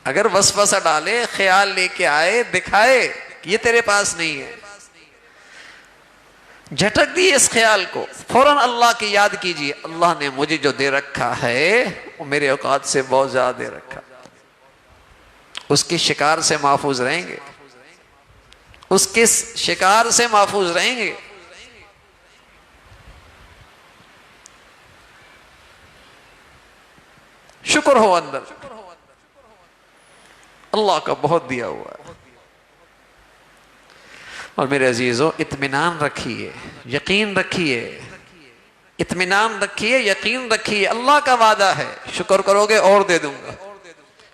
اگر وسوسہ ڈالے, خیال لے کے آئے, دکھائے کہ یہ تیرے پاس نہیں ہے, جھٹک دی اس خیال کو, فوراً اللہ کی یاد کیجیے, اللہ نے مجھے جو دے رکھا ہے وہ میرے اوقات سے بہت زیادہ دے رکھا. اس کے شکار سے محفوظ رہیں گے, اس کے شکار سے محفوظ رہیں گے. شکر ہو اندر, اللہ کا بہت دیا ہوا ہے. اور میرے عزیزوں اطمینان رکھیے, یقین رکھیے, اطمینان رکھیے, یقین رکھیے, اللہ کا وعدہ ہے, شکر کرو گے اور دے دوں گا,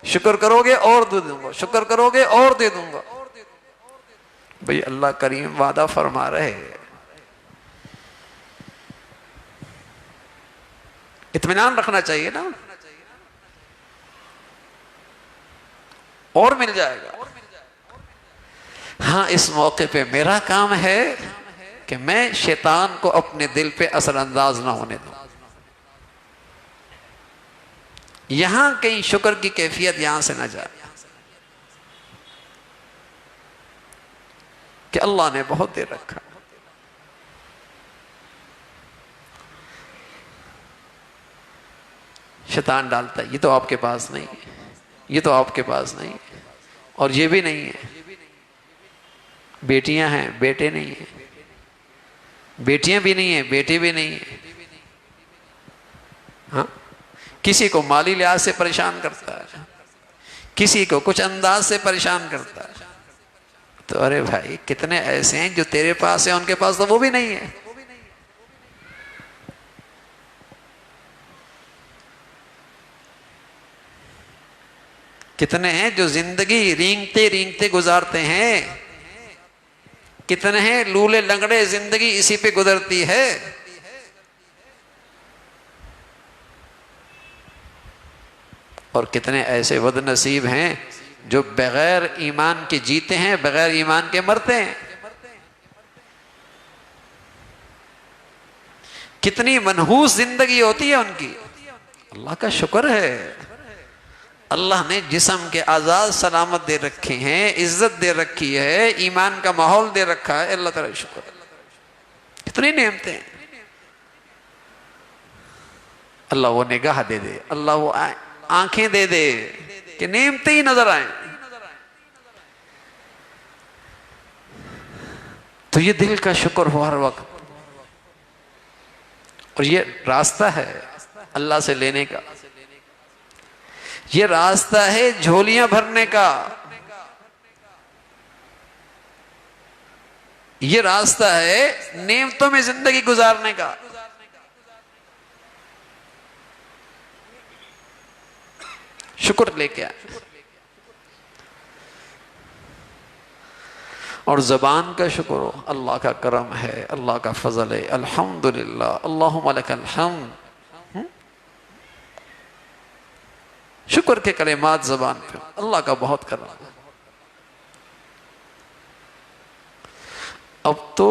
شکر کرو گے اور دے دوں گا, شکر کرو گے اور دے دوں گا. بھئی اللہ کریم وعدہ فرما رہے ہیں, اطمینان رکھنا چاہیے نا, اور مل جائے گا. ہاں اس موقع پہ میرا کام ہے کہ میں شیطان کو اپنے دل پہ اثر انداز نہ ہونے دوں. یہاں کہیں شکر کی کیفیت یہاں سے نہ جائے کہ اللہ نے بہت دے رکھا. شیطان ڈالتا ہے, یہ تو آپ کے پاس نہیں ہے, یہ تو آپ کے پاس نہیں ہے, اور یہ بھی نہیں ہے. بیٹیاں ہیں, بیٹے نہیں ہیں, بیٹیاں بھی نہیں ہیں, بیٹے بھی نہیں ہیں. ہاں کسی کو مالی لحاظ سے پریشان کرتا ہے, کسی کو کچھ انداز سے پریشان کرتا ہے. تو ارے بھائی کتنے ایسے ہیں جو تیرے پاس ہیں, ان کے پاس تو وہ بھی نہیں ہے. کتنے ہیں جو زندگی رینگتے رینگتے گزارتے ہیں, کتنے ہیں لولے لنگڑے, زندگی اسی پہ گزرتی ہے. اور کتنے ایسے بد نصیب ہیں جو بغیر ایمان کے جیتے ہیں, بغیر ایمان کے مرتے ہیں. کتنی منحوس زندگی ہوتی ہے ان کی. اللہ کا شکر ہے. اللہ نے جسم کے اعضاء سلامت دے رکھے ہیں، عزت دے رکھی ہے، ایمان کا ماحول دے رکھا ہے. اللہ تعالیٰ شکر ہے. کتنی نعمتیں. اللہ وہ نگاہ دے دے، اللہ وہ آنکھیں دے دے کہ نعمتیں ہی نظر آئیں. تو یہ دل کا شکر ہو ہر وقت. اور یہ راستہ ہے اللہ سے لینے کا، یہ راستہ ہے جھولیاں بھرنے کا، یہ راستہ ہے نعمتوں میں زندگی گزارنے کا. شکر لے کے آئے. اور زبان کا شکر ہو، اللہ کا کرم ہے، اللہ کا فضل ہے. الحمدللہ، اللہم لک الحمد. شکر کے کلمات زبان پہ، اللہ کا بہت کرم ہے. اب تو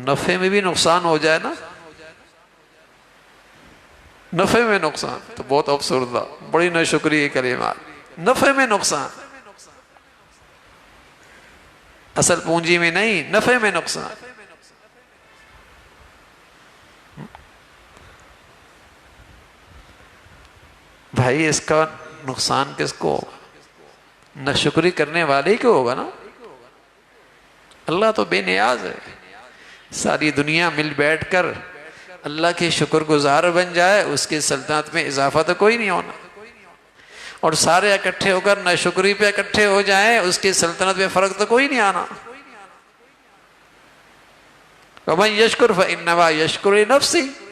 نفع میں بھی نقصان ہو جائے نا، نفع میں نقصان تو بہت افسردہ، بڑی ناشکری کے کلمات. نفع میں نقصان، اصل پونجی میں نہیں، نفع میں نقصان. بھائی اس کا نقصان کس کو؟ ناشکری کرنے والے کو ہوگا نا. اللہ تو بے نیاز ہے. ساری دنیا مل بیٹھ کر اللہ کے شکر گزار بن جائے، اس کی سلطنت میں اضافہ تو کوئی نہیں ہونا. اور سارے اکٹھے ہو کر ناشکری پہ اکٹھے ہو جائیں، اس کی سلطنت میں فرق تو کوئی نہیں آنا. وَمَن يَشْكُرْ فَإِنَّمَا يَشْكُرُ لِنَفْسِهِ.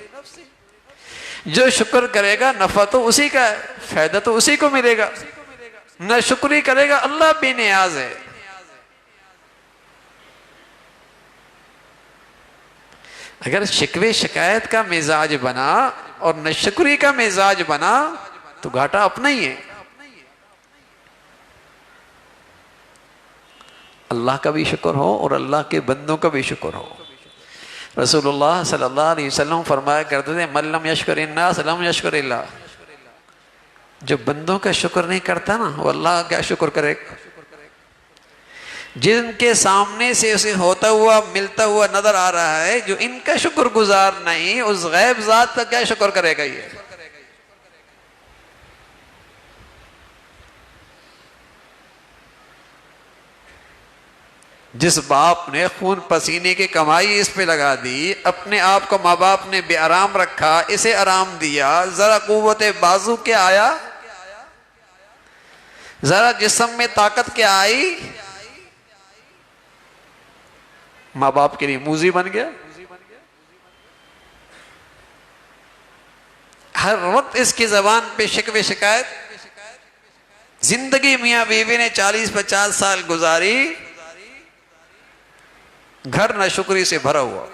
جو شکر کرے گا نفع تو اسی کا ہے، فائدہ تو اسی کو ملے گا. ناشکری کرے گا، اللہ بے نیاز ہے. اگر شکوے شکایت کا مزاج بنا اور ناشکری کا مزاج بنا تو گھاٹا اپنا ہی ہے. اللہ کا بھی شکر ہو اور اللہ کے بندوں کا بھی شکر ہو. رسول اللہ صلی اللہ علیہ وسلم فرمایا کرتے تھے من لم یشکر الناس لم یشکر اللہ. جو بندوں کا شکر نہیں کرتا نا، وہ اللہ کا شکر کرے. جن کے سامنے سے اسے ہوتا ہوا ملتا ہوا نظر آ رہا ہے، جو ان کا شکر گزار نہیں، اس غیب ذات کا کیا شکر کرے گا. یہ جس باپ نے خون پسینے کی کمائی اس پہ لگا دی، اپنے آپ کو ماں باپ نے بے آرام رکھا، اسے آرام دیا، ذرا قوت بازو کیا آیا، ذرا جسم میں طاقت کیا آئی، ماں باپ کے لیے موذی بن گیا. ہر وقت اس کی زبان پہ شکوے شکایت. زندگی میاں بیوی نے 40-50 سال گزاری، گھر ناشکری سے بھرا ہوا.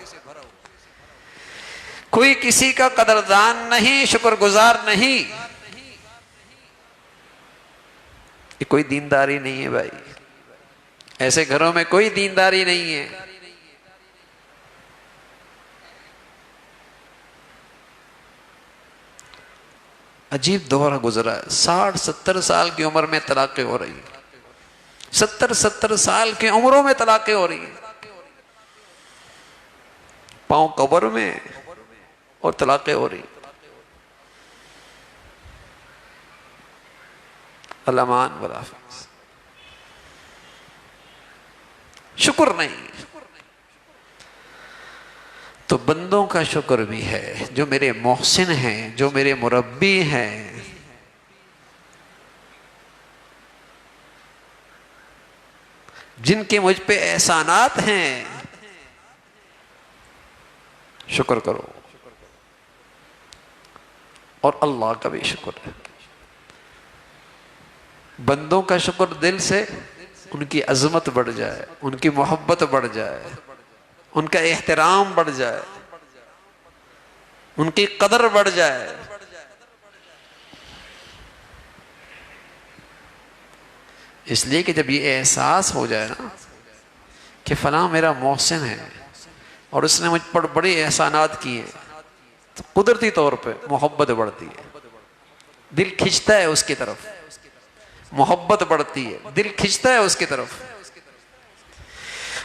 کوئی کسی کا قدردان نہیں، شکر گزار نہیں. یہ کوئی دینداری نہیں ہے بھائی. ایسے گھروں میں کوئی دینداری نہیں ہے. عجیب دور گزرا ہے. 60-70 سال کی عمر میں طلاقیں ہو رہی ہیں. 70 سال کی عمروں میں طلاقیں ہو رہی ہیں. پاؤں قبر میں اور طلاقیں ہو رہی. الامان والعافیت. شکر نہیں. تو بندوں کا شکر بھی ہے، جو میرے محسن ہیں، جو میرے مربی ہیں. جن کے مجھ پہ احسانات ہیں، شکر کرو. اور اللہ کا بھی شکر ہے. بندوں کا شکر دل سے، ان کی عظمت بڑھ جائے، ان کی محبت بڑھ جائے، ان کا احترام بڑھ جائے، ان کی قدر بڑھ جائے. اس لیے کہ جب یہ احساس ہو جائے نا کہ فلاں میرا محسن ہے اور اس نے مجھ پر بڑے احسانات کیے، تو قدرتی طور پہ محبت بڑھتی ہے. دل کھنچتا ہے اس کی طرف، محبت بڑھتی ہے، دل کھنچتا ہے اس کی طرف.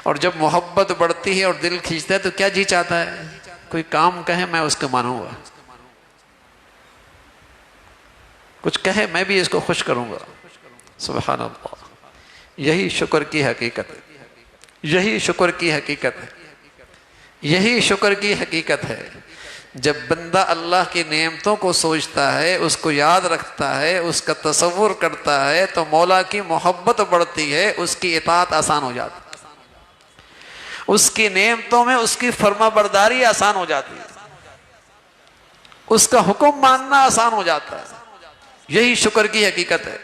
اور جب محبت بڑھتی ہے اور دل کھنچتا ہے تو کیا جی چاہتا ہے؟ کوئی کام کہے میں اس کو مانوں گا، کچھ کہے میں بھی اس کو خوش کروں گا. سبحان اللہ. یہی شکر کی حقیقت ہے، یہی شکر کی حقیقت ہے، یہی شکر کی حقیقت ہے. جب بندہ اللہ کی نعمتوں کو سوچتا ہے، اس کو یاد رکھتا ہے، اس کا تصور کرتا ہے تو مولا کی محبت بڑھتی ہے، اس کی اطاعت آسان ہو جاتی ہے، اس کی نعمتوں میں اس کی فرما برداری آسان ہو جاتی ہے، اس کا حکم ماننا آسان ہو جاتا ہے. یہی شکر کی حقیقت ہے.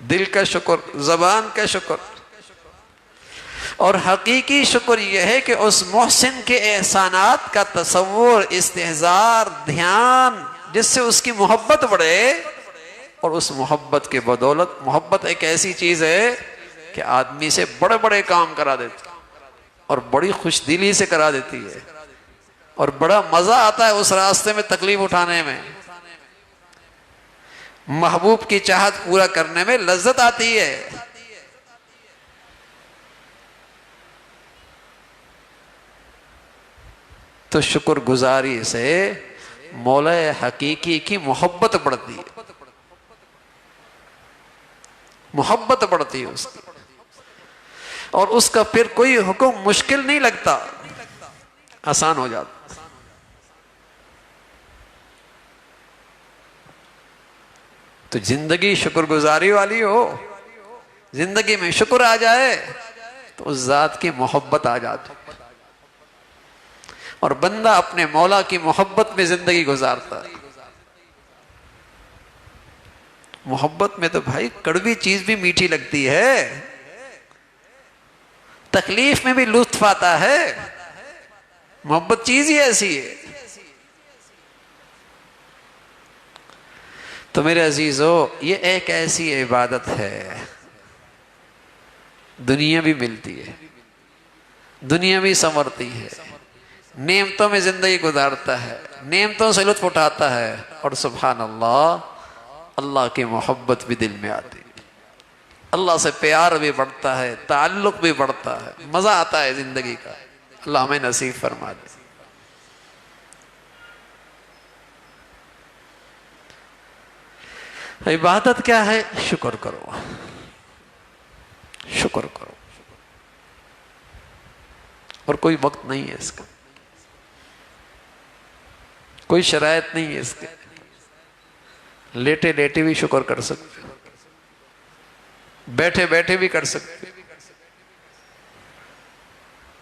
دل کا شکر، زبان کا شکر. اور حقیقی شکر یہ ہے کہ اس محسن کے احسانات کا تصور، استحضار، دھیان، جس سے اس کی محبت بڑھے. اور اس محبت کے بدولت، محبت ایک ایسی چیز ہے کہ آدمی سے بڑے بڑے کام کرا دیتی اور بڑی خوش دلی سے کرا دیتی ہے، اور بڑا مزہ آتا ہے اس راستے میں تکلیف اٹھانے میں، محبوب کی چاہت پورا کرنے میں لذت آتی ہے. تو شکر گزاری سے مولا حقیقی کی محبت بڑھتی ہے، محبت بڑھتی ہے اس کی، اور اس کا پھر کوئی حکم مشکل نہیں لگتا، آسان ہو جاتا. تو زندگی شکر گزاری والی ہو، زندگی میں شکر آ جائے تو اس ذات کی محبت آ جاتی، اور بندہ اپنے مولا کی محبت میں زندگی گزارتا ہے. محبت میں تو بھائی کڑوی چیز بھی میٹھی لگتی ہے، تکلیف میں بھی لطف آتا ہے. محبت چیز ہی ایسی ہے. تو میرے عزیزو، یہ ایک ایسی عبادت ہے، دنیا بھی ملتی ہے، دنیا بھی سنورتی ہے، نعمتوں میں زندگی گزارتا ہے، نعمتوں سے لطف اٹھاتا ہے، اور سبحان اللہ، اللہ کی محبت بھی دل میں آتی ہے، اللہ سے پیار بھی بڑھتا ہے، تعلق بھی بڑھتا ہے، مزہ آتا ہے زندگی کا. اللہ ہمیں نصیب فرما دے. عبادت کیا ہے؟ شکر کرو، شکر کرو. اور کوئی وقت نہیں ہے اس کا، کوئی شرائط نہیں ہے اس کے. لیٹے لیٹے بھی شکر کر سکتے، بیٹھے بیٹھے بھی کر سکتے،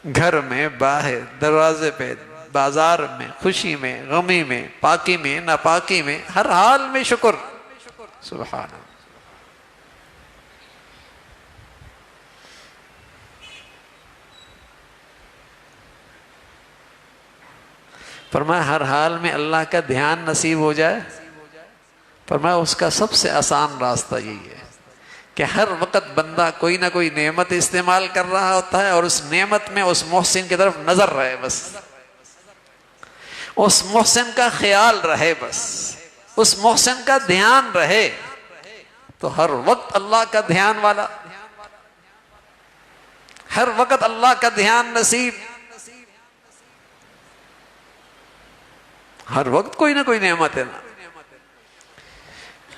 گھر میں، باہر، دروازے پہ، بازار میں، خوشی میں، غمی میں، پاکی میں، ناپاکی میں، ہر حال میں شکر. سبحان اللہ. فرمایا ہر حال میں اللہ کا دھیان نصیب ہو جائے. فرمایا اس کا سب سے آسان راستہ یہی ہے کہ ہر وقت بندہ کوئی نہ کوئی نعمت استعمال کر رہا ہوتا ہے، اور اس نعمت میں اس محسن کی طرف نظر رہے، بس اس محسن کا خیال رہے، بس اس محسن کا دھیان رہے، تو ہر وقت اللہ کا دھیان والا، ہر وقت اللہ کا دھیان نصیب، ہر وقت کوئی نہ کوئی نعمت ہے نا.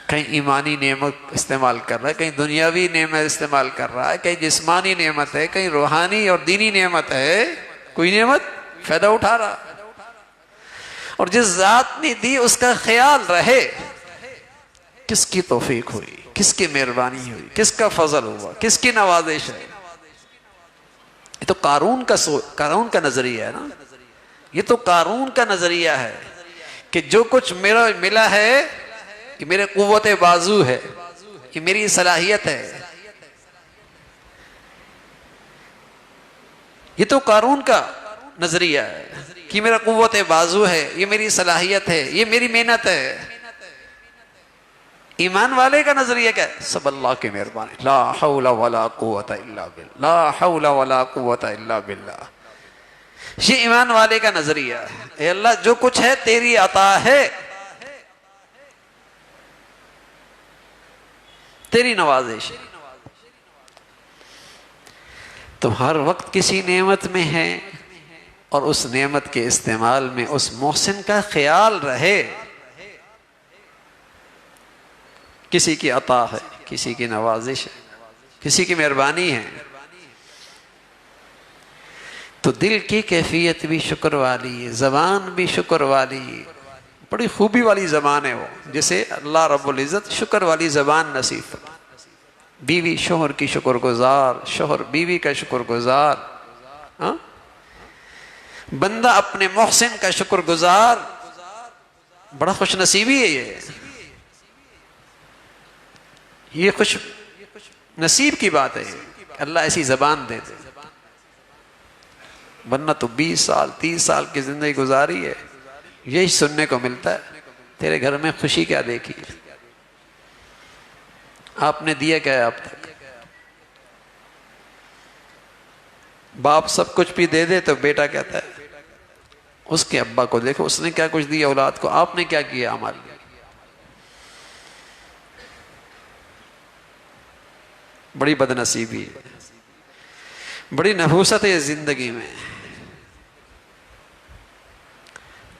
کہیں ایمانی نعمت استعمال کر رہا ہے، کہیں دنیاوی نعمت استعمال کر رہا ہے، کہیں جسمانی نعمت ہے، کہیں روحانی اور دینی نعمت ہے، کوئی نعمت فائدہ اٹھا رہا. اور جس ذات نے دی اس کا خیال رہے، کس کی توفیق ہوئی، کس کی مہربانی ہوئی، کس کا فضل ہوا، کس کی نوازش ہے. یہ تو قارون کا نظریہ ہے نا، یہ تو قارون کا نظریہ ہے کہ جو کچھ میرا ملا ہے یہ میرے قوت بازو ہے، یہ میری صلاحیت ہے. یہ تو قارون کا نظریہ ہے کہ میرا قوت بازو ہے، یہ میری صلاحیت ہے، یہ میری محنت ہے. ایمان والے کا نظریہ کیا ہے؟ سب اللہ کی مہربانی، لا حول ولا قوت الا باللہ، لا حول ولا قوت الا باللہ. یہ ایمان والے کا نظریہ ہے. اے اللہ جو کچھ ہے تیری عطا ہے، تیری نوازش ہے. تم ہر وقت کسی نعمت میں ہے اور اس نعمت کے استعمال میں اس محسن کا خیال رہے. کسی کی عطا ہے، کسی کی نوازش ہے، کسی کی مہربانی ہے، تو دل کی کیفیت بھی شکر والی، زبان بھی شکر والی. بڑی خوبی والی زبان ہے وہ، جسے اللہ رب العزت شکر والی زبان نصیب فرمائے. بیوی شوہر کی شکر گزار، شوہر بیوی کا شکر گزار، بندہ اپنے محسن کا شکر گزار. بڑا خوش نصیبی ہے یہ خوش نصیب کی بات ہے کہ اللہ ایسی زبان دے دے. ورنہ تو 20 سال 30 سال کی زندگی گزاری ہے، یہی سننے کو ملتا ہے تیرے گھر میں خوشی کیا دیکھی، آپ نے دیا کیا ہے اب تک. باپ سب کچھ بھی دے دے تو بیٹا کہتا ہے اس کے ابا کو دیکھو اس نے کیا کچھ دیا اولاد کو، آپ نے کیا کیا ہمارے لیے. بڑی بد نصیبی ہے، بڑی نحوست ہے زندگی میں.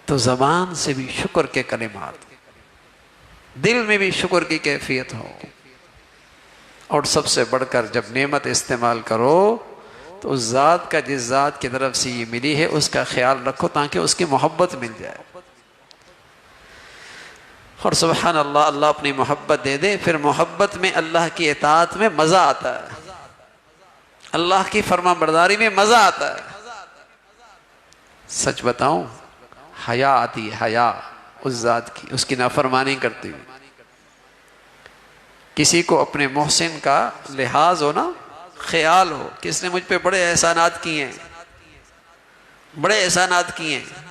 تو زبان سے بھی شکر کے کلمات، دل میں بھی شکر کی کیفیت ہو. اور سب سے بڑھ کر جب نعمت استعمال کرو تو اس ذات کا جس ذات کی طرف سے یہ ملی ہے اس کا خیال رکھو تاکہ اس کی محبت مل جائے. اور سبحان اللہ، اللہ اپنی محبت دے دے، پھر محبت میں اللہ کی اطاعت میں مزہ آتا ہے، اللہ کی فرما برداری میں مزہ آتا ہے. سچ بتاؤں، حیا آتی ہے، حیا اس ذات کی، اس کی نافرمانی کرتی ہوئی. کسی کو اپنے محسن کا لحاظ ہو نا، خیال ہو کہ اس نے مجھ پہ بڑے احسانات کیے ہیں، بڑے احسانات کیے ہیں،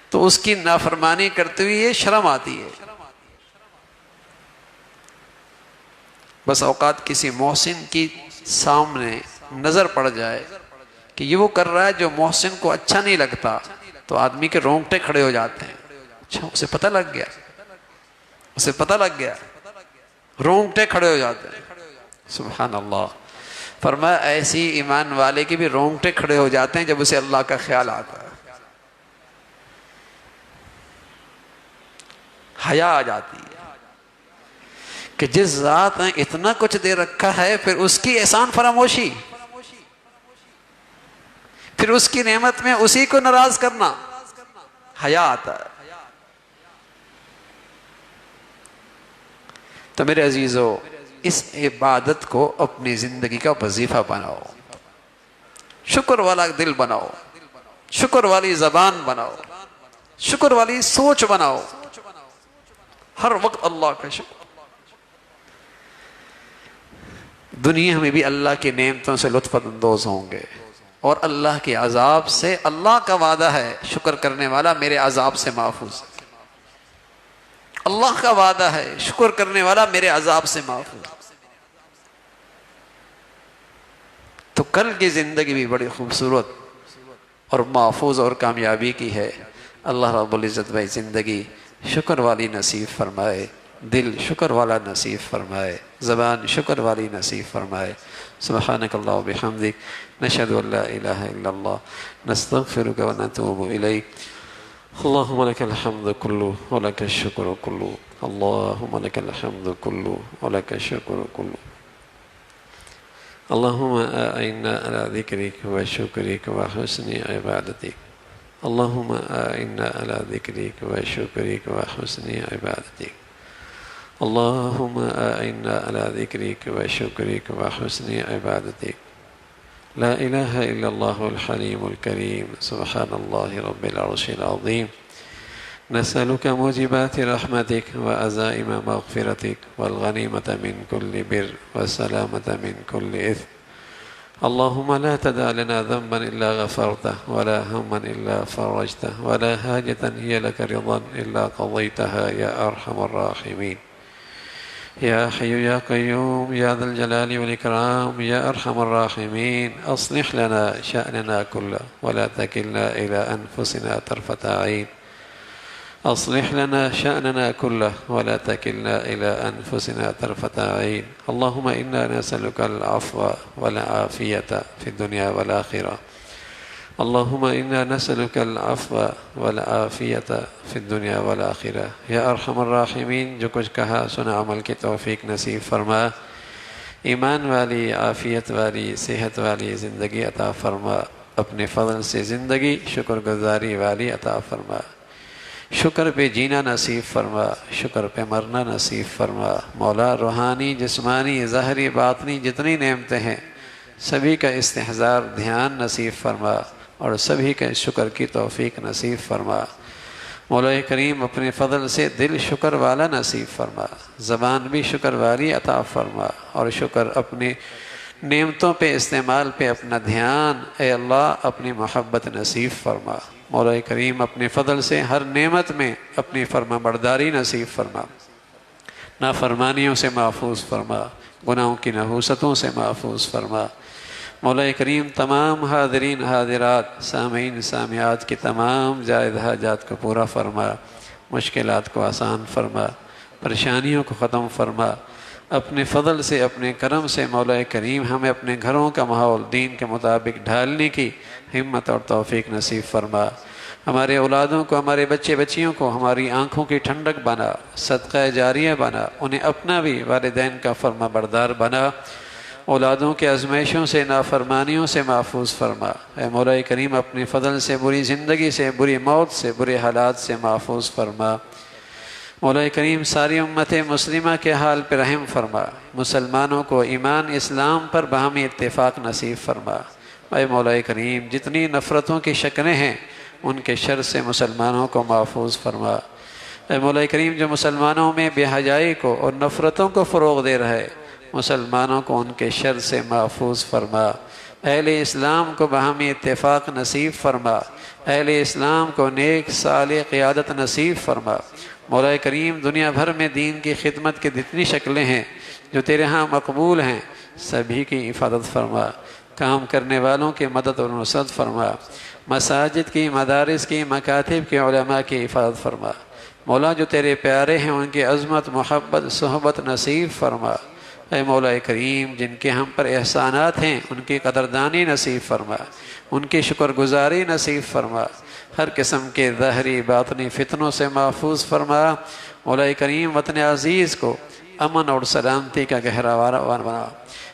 تو اس کی نافرمانی کرتے ہوئے یہ شرم آتی ہے. بس اوقات کسی محسن کی سامنے نظر پڑ جائے کہ یہ وہ کر رہا ہے جو محسن کو اچھا نہیں لگتا، تو آدمی کے رونگٹے کھڑے ہو جاتے ہیں. اچھا اسے پتہ لگ گیا، اسے پتہ لگ گیا، رونگٹے کھڑے ہو جاتے ہیں. سبحان اللہ. فرمایا ایسی ایمان والے کے بھی رونگٹے کھڑے ہو جاتے ہیں جب اسے اللہ کا خیال آتا ہے. حیا آ جاتی ہے کہ جس ذات نے اتنا کچھ دے رکھا ہے پھر اس کی احسان فراموشی، پھر اس کی نعمت میں اسی کو ناراض کرنا، حیا آتا ہے. تو میرے عزیزو، اس عبادت کو اپنی زندگی کا وظیفہ بناؤ، شکر والا دل بناؤ، شکر والی زبان بناؤ، شکر والی سوچ بناؤ، ہر وقت اللہ کا شکر. دنیا میں بھی اللہ کی نعمتوں سے لطف اندوز ہوں گے اور اللہ کے عذاب سے، اللہ کا وعدہ ہے شکر کرنے والا میرے عذاب سے محفوظ ہے. اللہ کا وعدہ ہے شکر کرنے والا میرے عذاب سے محفوظ. تو کل کی زندگی بھی بڑی خوبصورت اور محفوظ اور کامیابی کی ہے. اللہ رب العزت بھائی زندگی شکر والی نصیب فرمائے، دل شکر والا نصیب فرمائے، زبان شکر والی نصیب فرمائے. سبحانک اللہ و بحمدک، نشہد ان لا الہ الا اللہ، نستغفرک و نتوب الیک. اللہم لک الحمد کلو و لک الشکر کلو، اللہم لک الحمد کلو و لک الشکر کلو. اللہم اعنا علی ذکرک و شکرک و حسن عبادتک. اللہم اعنا علی ذکرک و شکرک و حسن عبادتک. اللہم اعنا علی ذکرک و شکرک و حسن عبادتک. لا الہ الا اللہ الحلیم الکریم، سبحان اللہ رب العرش العظیم. نسألك موجبات رحمتك وعزائم مغفرتك والغنیمة من كل بر والسلامة من كل إثم. اللهم لا تدع لنا ذنبا إلا غفرته ولا هما إلا فرجته ولا حاجة هي لك رضا إلا قضيتها يا أرحم الراحمين. يا حي يا قيوم يا ذا الجلال والإكرام يا أرحم الراحمين، أصلح لنا شأننا كله ولا تكلنا إلى أنفسنا طرفة عين. أصلح لنا شأننا كله ولا تكلنا إلى أنفسنا طرفة عين. اللهم إنا نسألك العفو والعافية في الدنيا والآخرة. اللهم إنا نسألك العفو والعافیت فی الدنیا والآخرہ. یا ارحم الراحمین، جو کچھ کہا سنا عمل کی توفیق نصیب فرما، ایمان والی، عافیت والی، صحت والی زندگی عطا فرما، اپنے فضل سے زندگی شکر گزاری والی عطا فرما، شکر پہ جینا نصیب فرما، شکر پہ مرنا نصیب فرما. مولا روحانی، جسمانی، ظاہری، باطنی جتنی نعمتیں ہیں سبھی کا استحضار دھیان نصیب فرما اور سبھی کا شکر کی توفیق نصیب فرما. مولا کریم اپنے فضل سے دل شکر والا نصیب فرما، زبان بھی شکر والی عطا فرما، اور شکر اپنی نعمتوں پہ استعمال پہ اپنا دھیان اے اللہ اپنی محبت نصیب فرما. مولا کریم اپنے فضل سے ہر نعمت میں اپنی فرما برداری نصیب فرما، نافرمانیوں سے محفوظ فرما، گناہوں کی نحوستوں سے محفوظ فرما. مولا کریم تمام حاضرین حاضرات، سامعین سامعات کی تمام جائز حاجات کو پورا فرما، مشکلات کو آسان فرما، پریشانیوں کو ختم فرما. اپنے فضل سے، اپنے کرم سے مولا کریم ہمیں اپنے گھروں کا ماحول دین کے مطابق ڈھالنے کی ہمت اور توفیق نصیب فرما. ہمارے اولادوں کو، ہمارے بچے بچیوں کو ہماری آنکھوں کی ٹھنڈک بنا، صدقہ جاریہ بنا، انہیں اپنا بھی والدین کا فرما بردار بنا. اولادوں کے آزمائشوں سے، نافرمانیوں سے محفوظ فرما. اے مولا کریم اپنے فضل سے بری زندگی سے، بری موت سے، برے حالات سے محفوظ فرما. مولا کریم ساری امت مسلمہ کے حال پر رحم فرما، مسلمانوں کو ایمان اسلام پر باہمی اتفاق نصیب فرما. اے مولا کریم جتنی نفرتوں کی شکلیں ہیں ان کے شر سے مسلمانوں کو محفوظ فرما. اے مولا کریم جو مسلمانوں میں بے حیائی کو اور نفرتوں کو فروغ دے رہے مسلمانوں کو ان کے شر سے محفوظ فرما. اہل اسلام کو باہمی اتفاق نصیب فرما، اہل اسلام کو نیک صالح قیادت نصیب فرما. مولا کریم دنیا بھر میں دین کی خدمت کی جتنی شکلیں ہیں جو تیرے ہاں مقبول ہیں سبھی کی حفاظت فرما، کام کرنے والوں کی مدد اور نصرت فرما، مساجد کی، مدارس کی، مکاتب کے علماء کی حفاظت فرما. مولا جو تیرے پیارے ہیں ان کی عظمت، محبت، صحبت نصیب فرما. اے مولا کریم جن کے ہم پر احسانات ہیں ان کی قدردانی نصیب فرما، ان کی شکر گزاری نصیب فرما، ہر قسم کے ظاہری باطنی فتنوں سے محفوظ فرما. مولا کریم وطن عزیز کو امن اور سلامتی کا گہراوار بنا.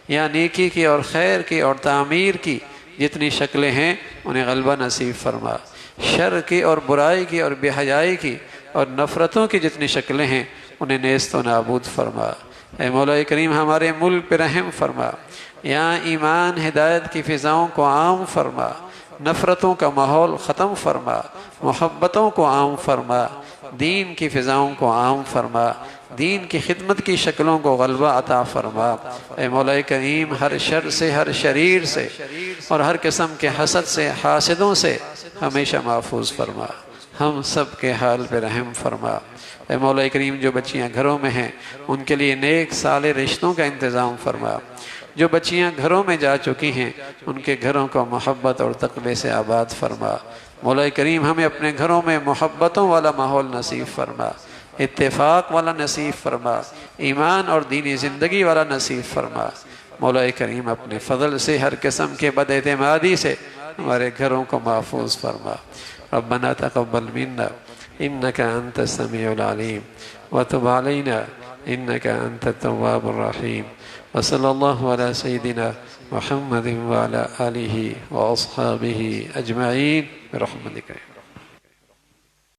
یا نیکی کی اور خیر کی اور تعمیر کی جتنی شکلیں ہیں انہیں غلبہ نصیب فرما، شر کی اور برائی کی اور بے حیائی کی اور نفرتوں کی جتنی شکلیں ہیں انہیں نیست و نابود فرما. اے مولا کریم ہمارے ملک پہ رحم فرما، یہاں ایمان ہدایت کی فضاؤں کو عام فرما، نفرتوں کا ماحول ختم فرما، محبتوں کو عام فرما، دین کی فضاؤں کو عام فرما، دین کی خدمت کی شکلوں کو غلبہ عطا فرما. اے مولا کریم ہر شر سے، ہر شریر سے اور ہر قسم کے حسد سے، حاسدوں سے ہمیشہ محفوظ فرما. ہم سب کے حال پہ رحم فرما. اے مولا کریم جو بچیاں گھروں میں ہیں ان کے لیے نیک صالح رشتوں کا انتظام فرما. جو بچیاں گھروں میں جا چکی ہیں ان کے گھروں کو محبت اور تقوی سے آباد فرما. مولا کریم ہمیں اپنے گھروں میں محبتوں والا ماحول نصیب فرما، اتفاق والا نصیب فرما، ایمان اور دینی زندگی والا نصیب فرما. مولا کریم اپنے فضل سے ہر قسم کے بد اعتمادی سے ہمارے گھروں کو محفوظ فرما. ربنا تقبل منا انك انت السميع العليم وتب علينا انك انت التواب الرحيم. وصلى الله على سيدنا محمد وعلى آله وأصحابه أجمعين برحمتك.